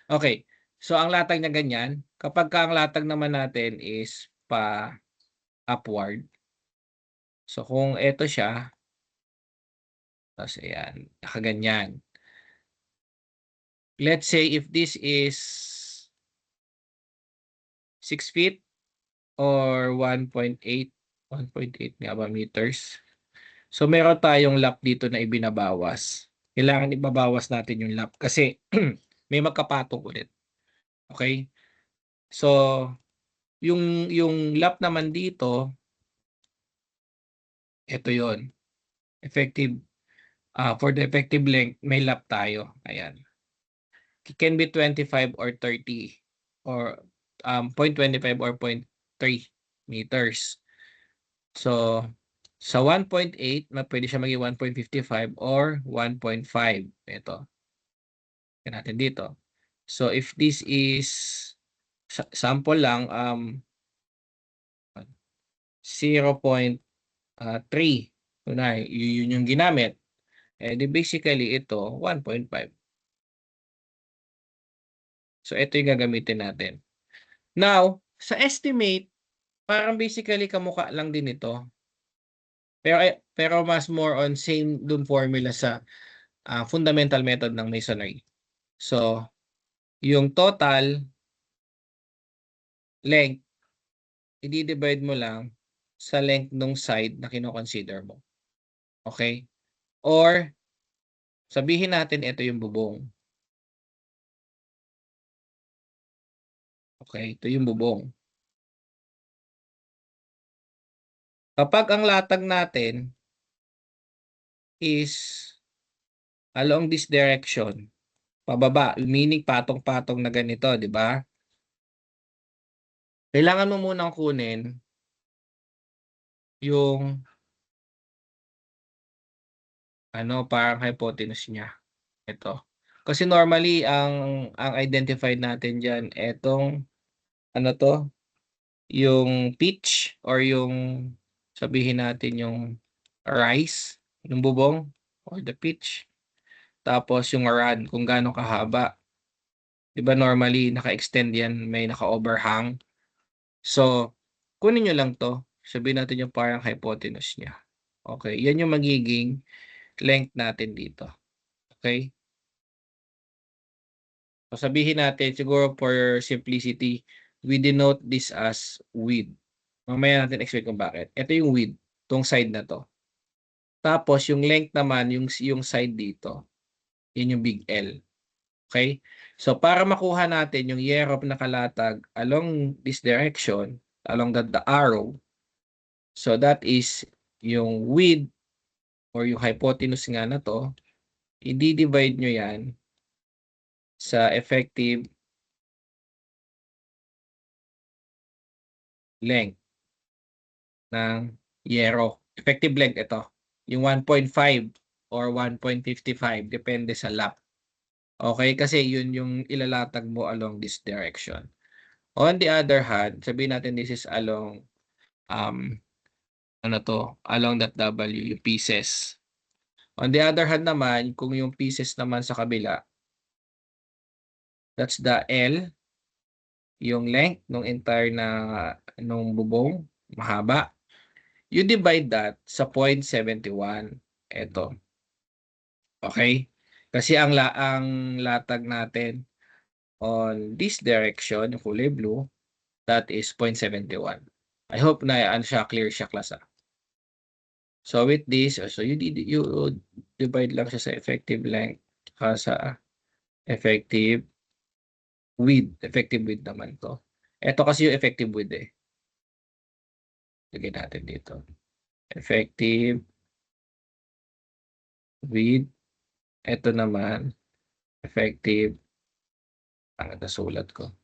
Okey, so ang latag niya ganyan, kapagka ang latag naman natin is pa-upward, so kung eto siya, tas ayan, nakaganyan. Let's say if this is 6 feet or 1.8 nga ba meters. So meron tayong lap dito na ibinabawas. Kailangan ibabawas natin yung lap kasi may magkapatong ulit, okey? So yung lap naman dito, eto yon, effective, for the effective length may lap tayo, ayan. It can be 25 or 30 or 0.25 or 0.3 meters. So sa 1.8 puwede siya maging 1.55 or 1.5. Ito, tignan natin dito. So if this is sample lang, 0.3, kunwari yun yung ginamit, eh di basically ito 1.5. So ito yung gagamitin natin. Now, sa estimate, parang basically kamukha lang din ito. Pero mas more on same dun formula sa fundamental method ng masonry. So, yung total length, i-di-divide mo lang sa length nung side na kino-consider mo. Okay? Or sabihin natin ito yung bubong. Okay, ito yung bubong. Kapag ang latag natin is along this direction, pababa, meaning patong-patong na ganito, di ba? Kailangan mo munang kunin yung ano, parang hypotenuse niya. Ito. Kasi normally ang identified natin diyan etong ano 'to, yung pitch or yung sabihin natin yung rise ng bubong or the pitch. Tapos yung rod kung gaano kahaba. 'Di ba normally naka-extend 'yan, may naka-overhang. So, kunin niyo lang 'to, sabihin natin yung parang hypotenuse niya. Okay, 'yan yung magiging length natin dito, okey? So sabihin natin siguro for simplicity, we denote this as width. Mamaya natin explain kung bakit. Ito yung width, 'tong side na 'to. Tapos yung length naman, yung side dito, yun yung big L, okay? So para makuha natin yung year of nakalatag along this direction, along the arrow, so that is yung width or yung hypotenuse nga na 'to, i-di-divide niyo yan sa effective length ng yero. Effective length ito, yung 1.5 or 1.55 depende sa lap. Okay, kasi yun yung ilalatag mo along this direction. On the other hand, sabihin natin this is along, um, ano 'to, along that W, yung pieces. On the other hand naman, kung yung pieces naman sa kabila, that's the L, yung length nung entire na nung bubong, mahaba. You divide that sa 0.71, eto. Okay? Kasi ang latag natin on this direction, yung kulay blue, that is 0.71. I hope na ano siya, clear siya class, So with this, so you divide lang siya sa effective length tsaka sa effective width. Effective width naman 'to. Eto kasi yung effective width, eh. Lagay natin dito. Effective width, eto naman effective, nasulat ko,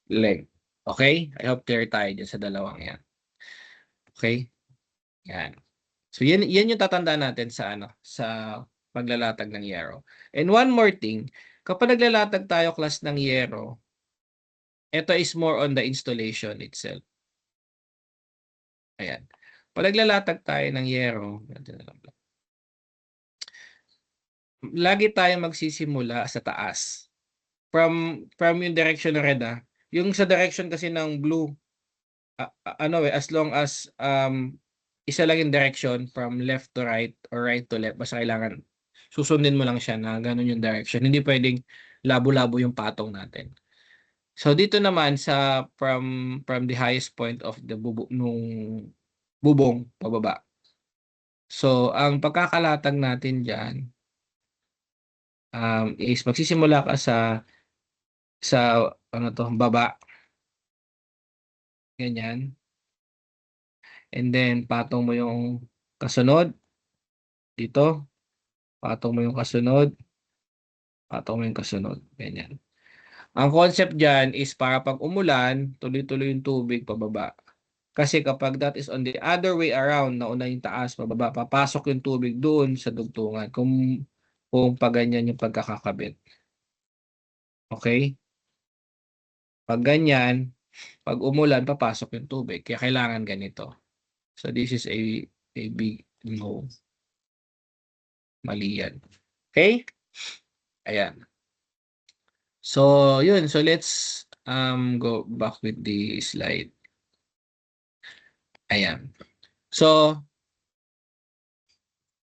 length. Okay? I hope clear tayo dyan sa dalawang yan. Okay? Yan. So yan yung tatandaan natin sa sa paglalatag ng yero. And one more thing, kapag naglalatag tayo class ng yero, ito is more on the installation itself. Ayan. Pag naglalatag tayo ng yero, lagi tayong magsisimula sa taas. From yung direction ng red, yung sa direction kasi ng blue, as long as isa lang yung direction from left to right or right to left, basta kailangan susundin mo lang siya na ganun yung direction. Hindi pwedeng labo-labo yung patong natin. So dito naman sa from the highest point of the nung bubong pababa. So ang pagkakalatag natin diyan is magsisimula ka sa baba. Ganyan. And then patong mo yung kasunod dito. Patong mo yung kasunod. Patong mo yung kasunod. Ganyan. Ang concept dyan is para pag umulan, tuloy-tuloy yung tubig pababa. Kasi kapag that is on the other way around, nauna yung taas, pababa, papasok yung tubig doon sa dugtungan kung pag ganyan yung pagkakakabit. Okay? Pag ganyan, pag umulan, papasok yung tubig. Kaya kailangan ganito. So this is a big no. Mali yan. Okay? Ayan. So, yun. So, let's go back with the slide. Ayan. So,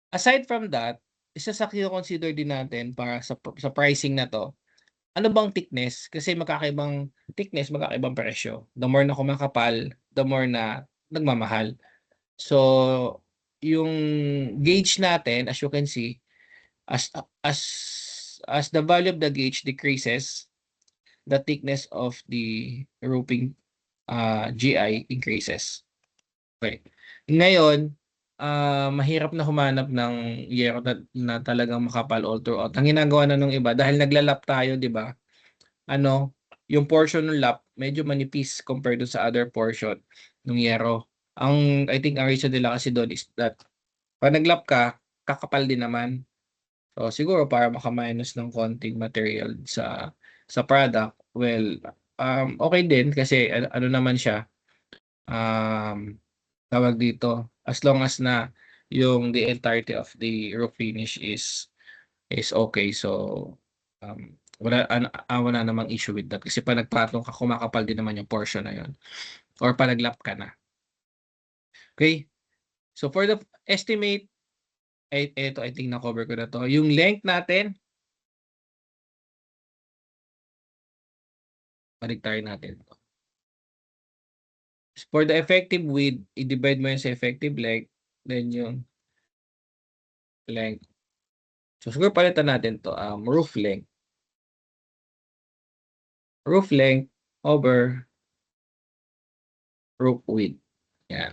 aside from that, isa sa kino-consider din natin para sa pricing na to, ano bang thickness? Kasi magkakaibang thickness, magkakaibang presyo. The more na kumakapal, the more na nagmamahal. So, yung gauge natin, as you can see, as the value of the gauge decreases, the thickness of the roofing GI increases. Okay. Ngayon, mahirap na humanap ng yero na talagang makapal all throughout. Ang ginagawa na nung iba, dahil naglalap tayo, di ba? Yung portion ng lap, medyo manipis compared sa other portion ng yero. I think ang reason nila kasi doon is that pag naglap ka, kakapal din naman. So siguro para maka-minus ng konting material sa product, well, okay din kasi ano naman siya, tawag dito, as long as na yung the entirety of the roof finish is okay. So wala namang issue with that kasi pag nagpatong ka, kumakapal din naman yung portion na yun or pag naglap ka na. Okay? So for the estimate, ito I think na-cover ko na to. Yung length natin, baliktarin natin to. For the effective width, i-divide mo yun sa effective length, then yung length. So siguro palitan natin to, roof length. Roof length over roof width. Yan.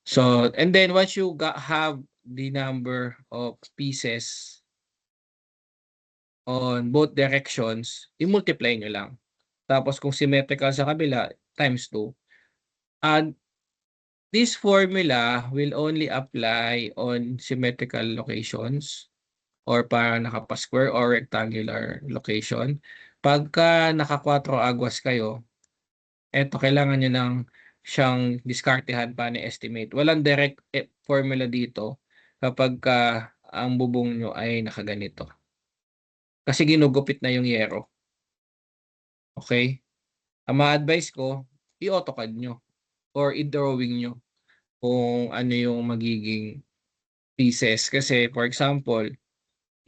So, and then once you have the number of pieces on both directions, i-multiply nyo lang. Tapos kung symmetrical sa kabila, times 2. And this formula will only apply on symmetrical locations or para nakapa-square or rectangular location. Pagka naka-4 agwas kayo, eto kailangan nyo ng siyang diskartehan pa ni estimate. Walang direct formula dito kapag ang bubong nyo ay nakaganito. Kasi ginugupit na yung yero. Okay? Ang ma-advise ko, i-AutoCAD nyo or i-drawing nyo kung ano yung magiging pieces. Kasi for example,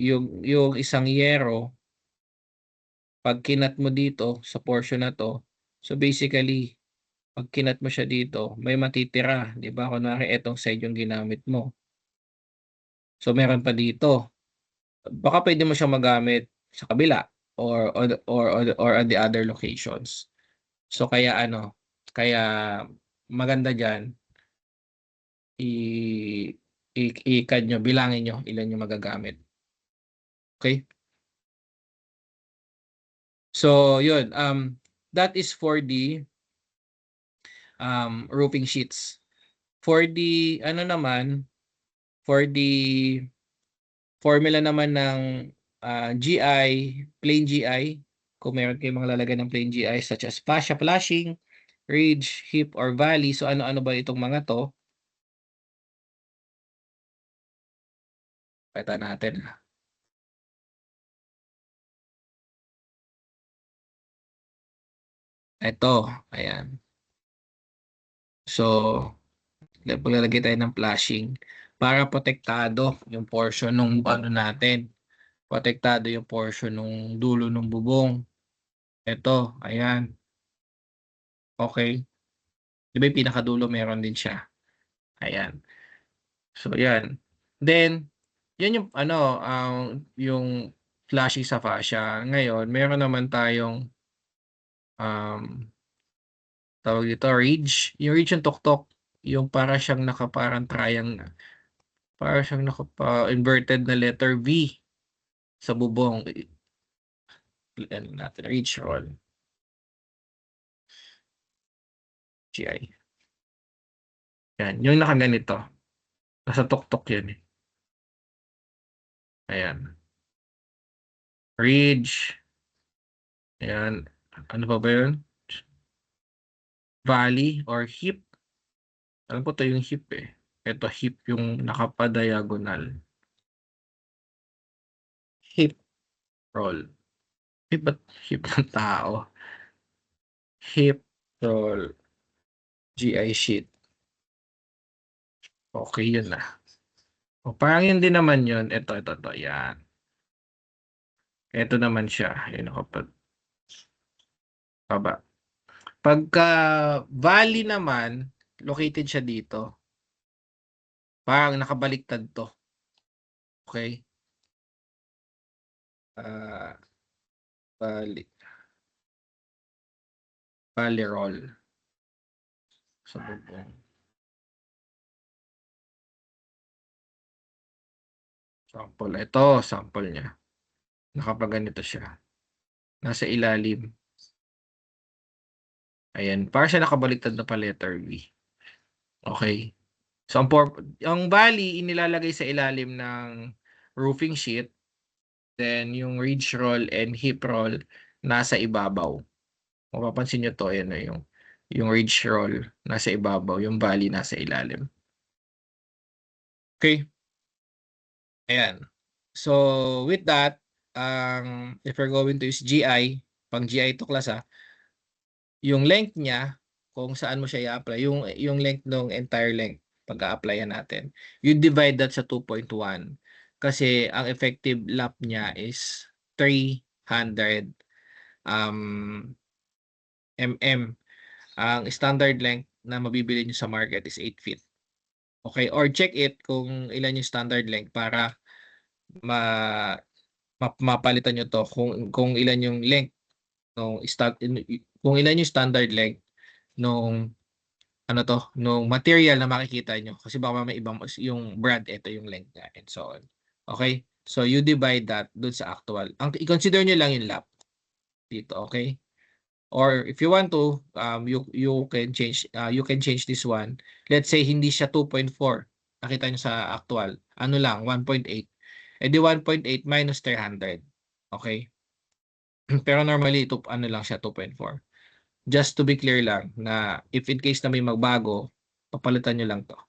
yung isang yero, pag kinat mo dito sa portion na to, so basically, pag kinat mo siya dito, may matitira. Di ba? Kunwari, etong side yung ginamit mo. So, meron pa dito. Baka pwede mo siyang magamit sa kabila or on the other locations. So, kaya maganda dyan, i-CAD nyo, bilangin nyo ilan yung magagamit. Okay? So, yun. That is for the roofing sheets. For the, ano naman, for the formula naman ng GI, plain GI, kung meron kayong mga lalagay ng plain GI such as fascia, flashing, ridge, hip, or valley. So, ano-ano ba itong mga to? Pakita natin. Ito, ayan. So, paglalagay tayo ng flashing para protektado yung portion ng ano natin. Protektado yung portion ng dulo ng bubong. Ito, ayan. Okay. Di ba yung pinakadulo meron din siya? Ayan. So, yan. Then, yan yung ano, yung flashing sa fascia. Ngayon, meron naman tayong tawag dito, ridge. Yung ridge yung tuktok. Yung para siyang nakaparang triangle. Para siyang naka-inverted na letter V sa bubong. Ano natin, ridge roll. GI. Yan. Yung nakaganito. Nasa tuktok yun eh. Ayan. Ridge. Ayan. Ano pa ba yun? Valley or hip. Alam ko to yung hip eh. Ito hip yung nakapadiagonal. Hip roll. Hip at hip ng tao. Hip roll. GI sheet. Okay yun na. O, parang yun din naman yun. Ito. Yan. Ito naman siya. Yun nakapad. Baba. Pagka valley naman, located siya dito. Parang nakabaliktad to. Okay? Valley. Valley roll. Sa bubong. Sample. Ito, sample niya. Nakapaganito siya. Nasa ilalim. Ayan. Parang siya nakabaliktad na pa letter V. Okay. So, ang valley, inilalagay sa ilalim ng roofing sheet. Then, yung ridge roll and hip roll, nasa ibabaw. Mapapansin nyo to, ayan na yung ridge roll, nasa ibabaw. Yung valley, nasa ilalim. Okay. Ayan. So, with that, if we're going to use GI, pang GI to class yung length niya, kung saan mo siya i-apply, yung length ng entire length, pag-a-applyan natin, you divide that sa 2.1. Kasi ang effective lap niya is 300 mm. Ang standard length na mabibili nyo sa market is 8 feet. Okay, or check it kung ilan yung standard length para mapalitan nyo to kung ilan yung length kung ilan yung standard length nung nung material na makikita nyo kasi baka may ibang yung brand, ito yung length niya and so on. Okay, so you divide that dun sa actual. I-consider nyo lang yung lap dito. Okay, or if you want to you can change this one. Let's say hindi siya 2.4, nakita nyo sa actual, ano lang 1.8, edi 1.8 minus 300. Okay. Pero normally ito ano lang siya 2.4. Just to be clear lang na if in case na may magbago, papalitan nyo lang to.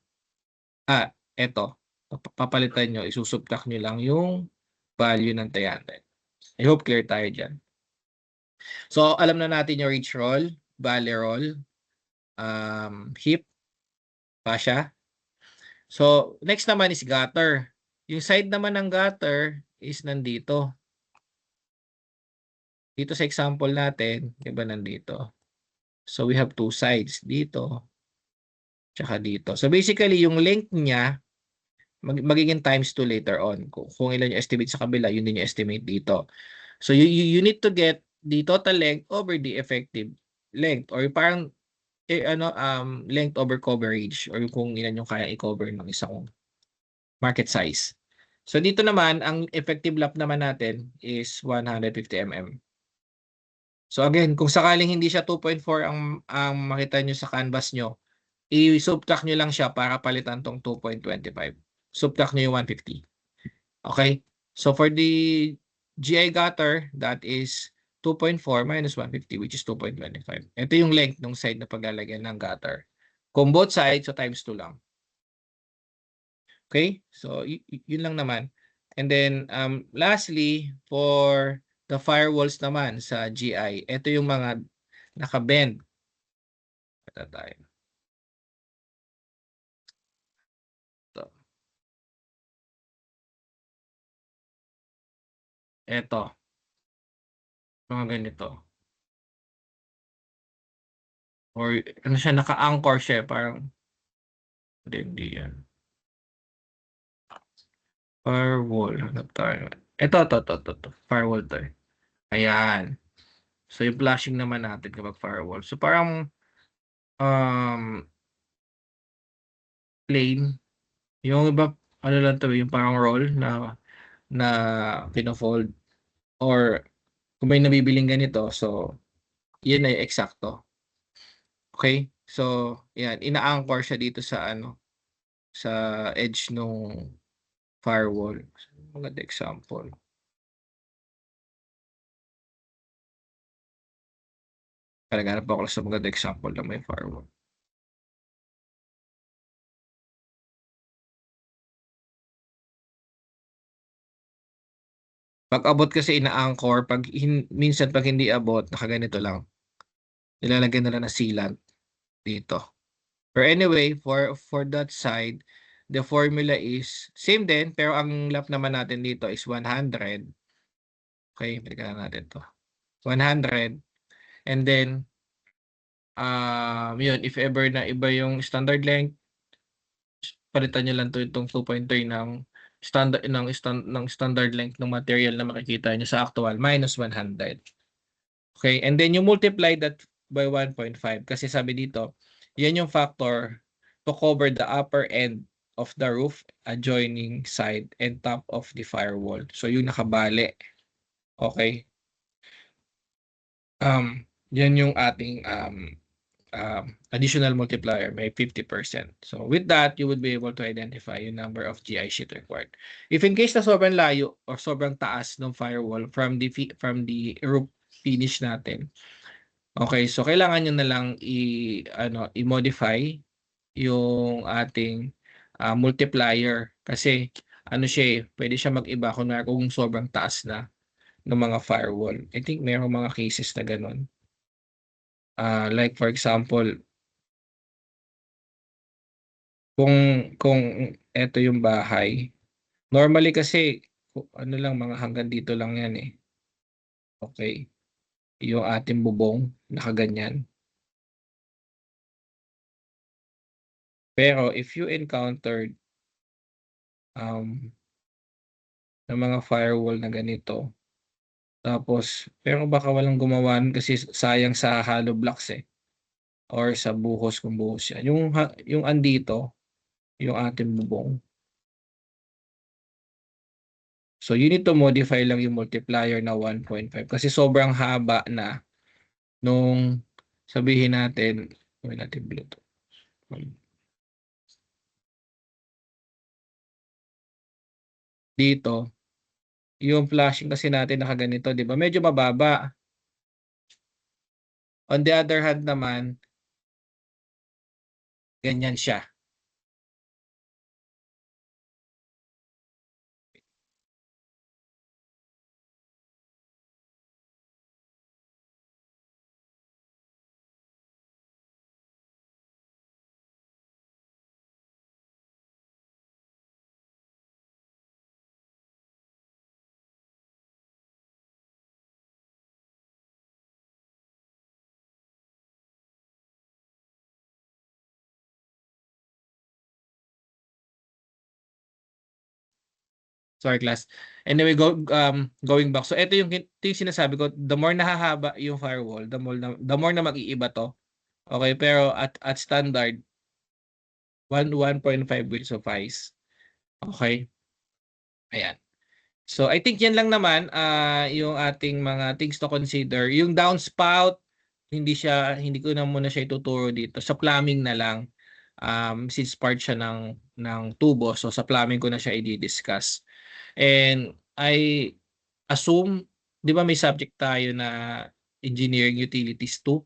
Eto. Papalitan nyo, isusubtract nyo lang yung value ng 300. I hope clear tayo dyan. So, alam na natin yung ridge roll, valley roll, hip, fascia. So, next naman is gutter. Yung side naman ng gutter is nandito. Dito sa example natin, di ba nandito? So, we have two sides dito, tsaka dito. So, basically, yung length niya, magiging times 2 later on. Kung ilan yung estimate sa kabila, yun din yung estimate dito. So, you need to get the total length over the effective length or parang length over coverage or kung ilan yung kaya i-cover ng isang market size. So dito naman, ang effective lap naman natin is 150 mm. So again, kung sakaling hindi siya 2.4 ang makita nyo sa canvas nyo, i-subtract nyo lang siya para palitan tong 2.25. Subtract nyo yung 150. Okay? So for the GI gutter, that is 2.4 minus 150, which is 2.25. Ito yung length ng side na paglalagyan ng gutter. Kung both sides, so times 2 lang. Okay? So yun lang naman. And then lastly, for the firewalls naman sa GI, ito yung mga naka-bend. Ito tayo. Ito. Mga ganito. Or ano siya, naka-anchor siya. Parang hindi yan. Firewall. Hanap tayo. Ito. Firewall to. Ayan. So yung flashing naman natin kapag firewall. So parang plain. Yung iba, ano lang to, yung parang roll na pino-fold. Or kung may nabibiling ganito, so yun ay eksakto. Okay? So, yan, ina-anchor siya dito sa sa edge nung firewall. Maganda example. Naghanap ako sa maganda example na may firewall. Pag abot kasi ina-anchor, minsan pag hindi abot, nakaganito lang. Nilalagyan na lang ng sealant dito. But anyway, for that side, the formula is same din, pero ang lap naman natin dito is 100. Okay, balikan na natin to. 100. And then, yun, if ever na iba yung standard length, palitan nyo lang to itong 2.3 ng standard length ng material na makikita nyo sa actual minus 100. Okay, and then you multiply that by 1.5 kasi sabi dito, yan yung factor to cover the upper end of the roof, adjoining side, and top of the firewall. So yung nakabali. Okay. Yan yung ating additional multiplier, may 50%. So with that, you would be able to identify yung number of GI sheet required. If in case na sobrang layo or sobrang taas ng firewall from the roof finish natin, okay, so kailangan nyo na lang i-modify yung ating multiplier kasi pwede siya mag-iba kung sobrang taas na ng mga firewall. I think mayroong mga cases na ganun. Like for example, kung ito yung bahay, normally kasi ano lang, mga hanggang dito lang yan eh. Okay. Yung ating bubong, nakaganyan. Pero if you encountered ng mga firewall na ganito, tapos pero baka walang gumawa kasi sayang sa hollow blocks eh, or sa buhos kung buhos yan. Yung andito, yung ating bubong. So you need to modify lang yung multiplier na 1.5 kasi sobrang haba na nung sabihin natin, gawin natin Bluetooth. Dito, yung flashing kasi natin nakaganito, di ba? Medyo mababa. On the other hand naman, ganyan siya. Sorry, class. Anyway, going back. So ito yung sinasabi ko, the more nahahaba yung firewall, the more na mag-iiba to. Okay, pero at standard 1.5 will suffice. Okay? Ayan. So, I think yan lang naman, yung ating mga things to consider. Yung downspout, hindi ko na muna siya ituturo dito. Sa plumbing na lang, since part siya ng tubo. So, sa plumbing ko na siya i-discuss. And I assume, di ba may subject tayo na engineering utilities 2?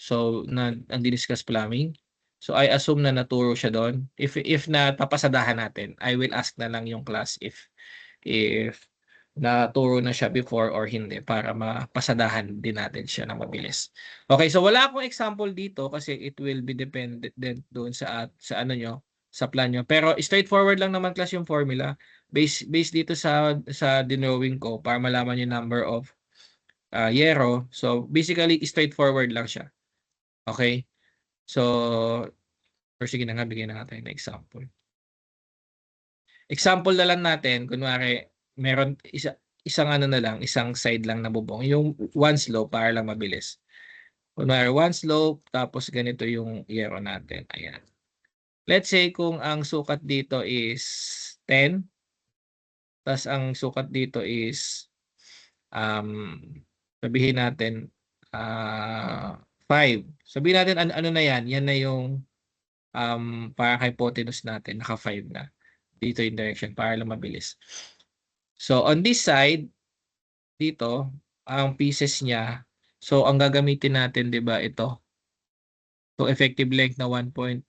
So, ang discuss plumbing. So, I assume na naturo siya doon. If napapasadahan natin, I will ask na lang yung class if naturo na siya before or hindi para mapasadahan din natin siya ng mabilis. Okay, so wala akong example dito kasi it will be dependent doon sa ano nyo, sa plan nyo. Pero straightforward lang naman class yung formula based dito sa dinrawing ko para malaman yung number of yero. So basically straightforward lang siya. Okay? So or sige na nga, bigyan na nga tayo ng example. Example na lang natin, kunwari, meron isang ano na lang, isang side lang na bubong. Yung one slope para lang mabilis. Kunwari, one slope, tapos ganito yung yero natin. Ayan. Let's say kung ang sukat dito is 10, tapos ang sukat dito is um, sabihin natin 5. Sabihin natin ano na yan, yan na yung parang hypotenuse natin, naka 5 na. Dito yung direction para lang mabilis. So on this side, dito, ang pieces niya, so ang gagamitin natin, 'di ba, ito. So effective length na 1.5,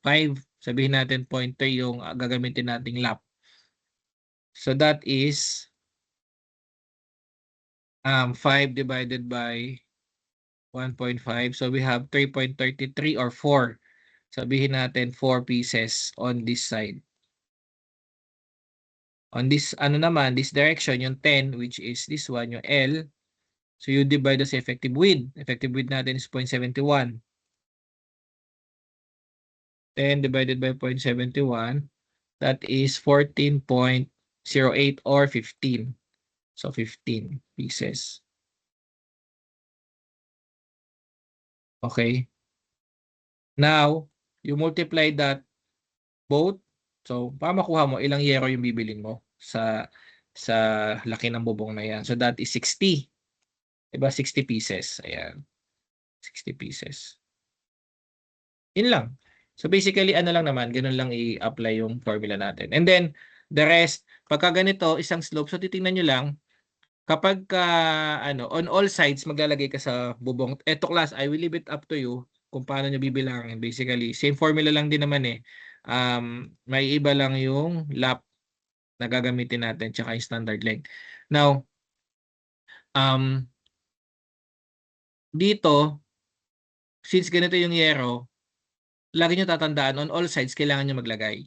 sabihin natin 0.3 yung gagamitin nating lap. So that is 5 divided by 1.5. So we have 3.33 or 4. Sabihin natin 4 pieces on this side. On this, ano naman, this direction, yung 10, which is this one, yung L. So you divide as effective width. Effective width natin is 0.71. 10 divided by 0.71, that is 14.08 or 15. So 15 pieces. Okay. Now, you multiply that both. So, para makuha mo, ilang yero yung bibilin mo sa laki ng bubong na yan. So, that is 60. Diba? 60 pieces. Ayan. 60 pieces. Yun lang. So basically, ano lang naman, ganun lang i-apply yung formula natin. And then, the rest, pagka ganito, isang slope, so titingnan nyo lang, kapag on all sides, maglalagay ka sa bubong. Eto class, I will leave it up to you kung paano nyo bibilangin. Basically, same formula lang din naman eh. May iba lang yung lap na gagamitin natin, tsaka yung standard length. Now, dito, since ganito yung yero, lagi nyo tatandaan, on all sides, kailangan nyo maglagay.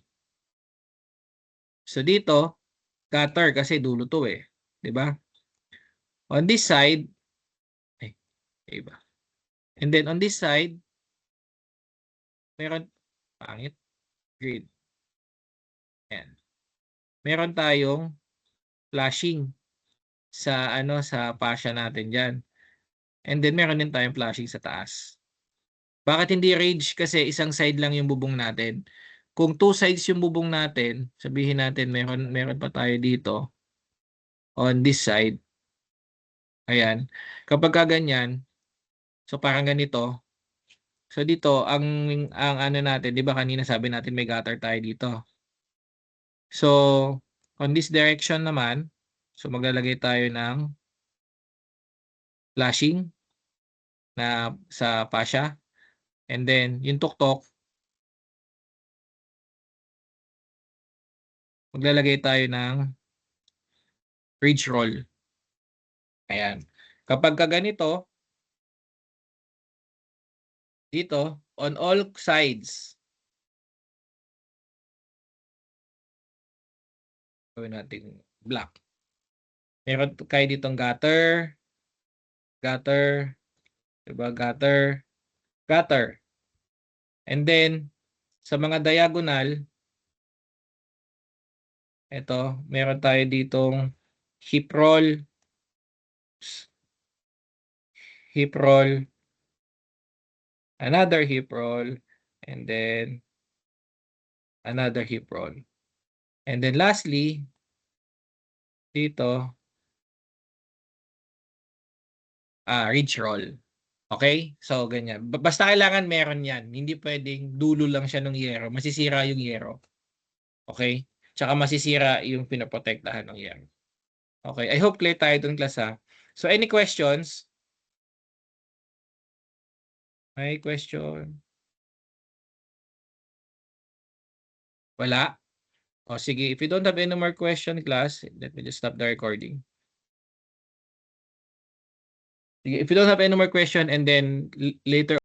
So dito, gutter kasi dulo to eh. 'Di ba? On this side, iba. And then on this side, meron pangit, grid. Ayan. Meron tayong flashing sa fascia natin diyan. And then meron din tayong flashing sa taas. Bakit hindi ridge? Kasi isang side lang yung bubong natin. Kung two sides yung bubong natin, sabihin natin meron pa tayo dito on this side. Ayan. Kapag ganyan, so parang ganito. So dito, ang ano natin, 'di ba kanina sabi natin may gutter tayo dito. So on this direction naman, so maglalagay tayo ng flashing na sa fascia. And then yung tuktok, maglalagay tayo ng ridge roll. Ayan. Kapag ganito, dito, on all sides, gawin natin black. Meron kayo ditong gutter, gutter, diba? Gutter, gutter. And then, sa mga diagonal, ito, meron tayo ditong hip roll, another hip roll, and then another hip roll. And then lastly, dito, ridge roll. Okay? So, ganyan. Basta kailangan meron yan. Hindi pwedeng dulo lang siya ng yero. Masisira yung yero. Okay? Tsaka masisira yung pinoprotektahan ng yero. Okay? I hope clear tayo dun, class, ha? So, any questions? May question? Wala? O, sige. If you don't have any more question, class, let me just stop the recording. Sige, if you don't have any more question and then later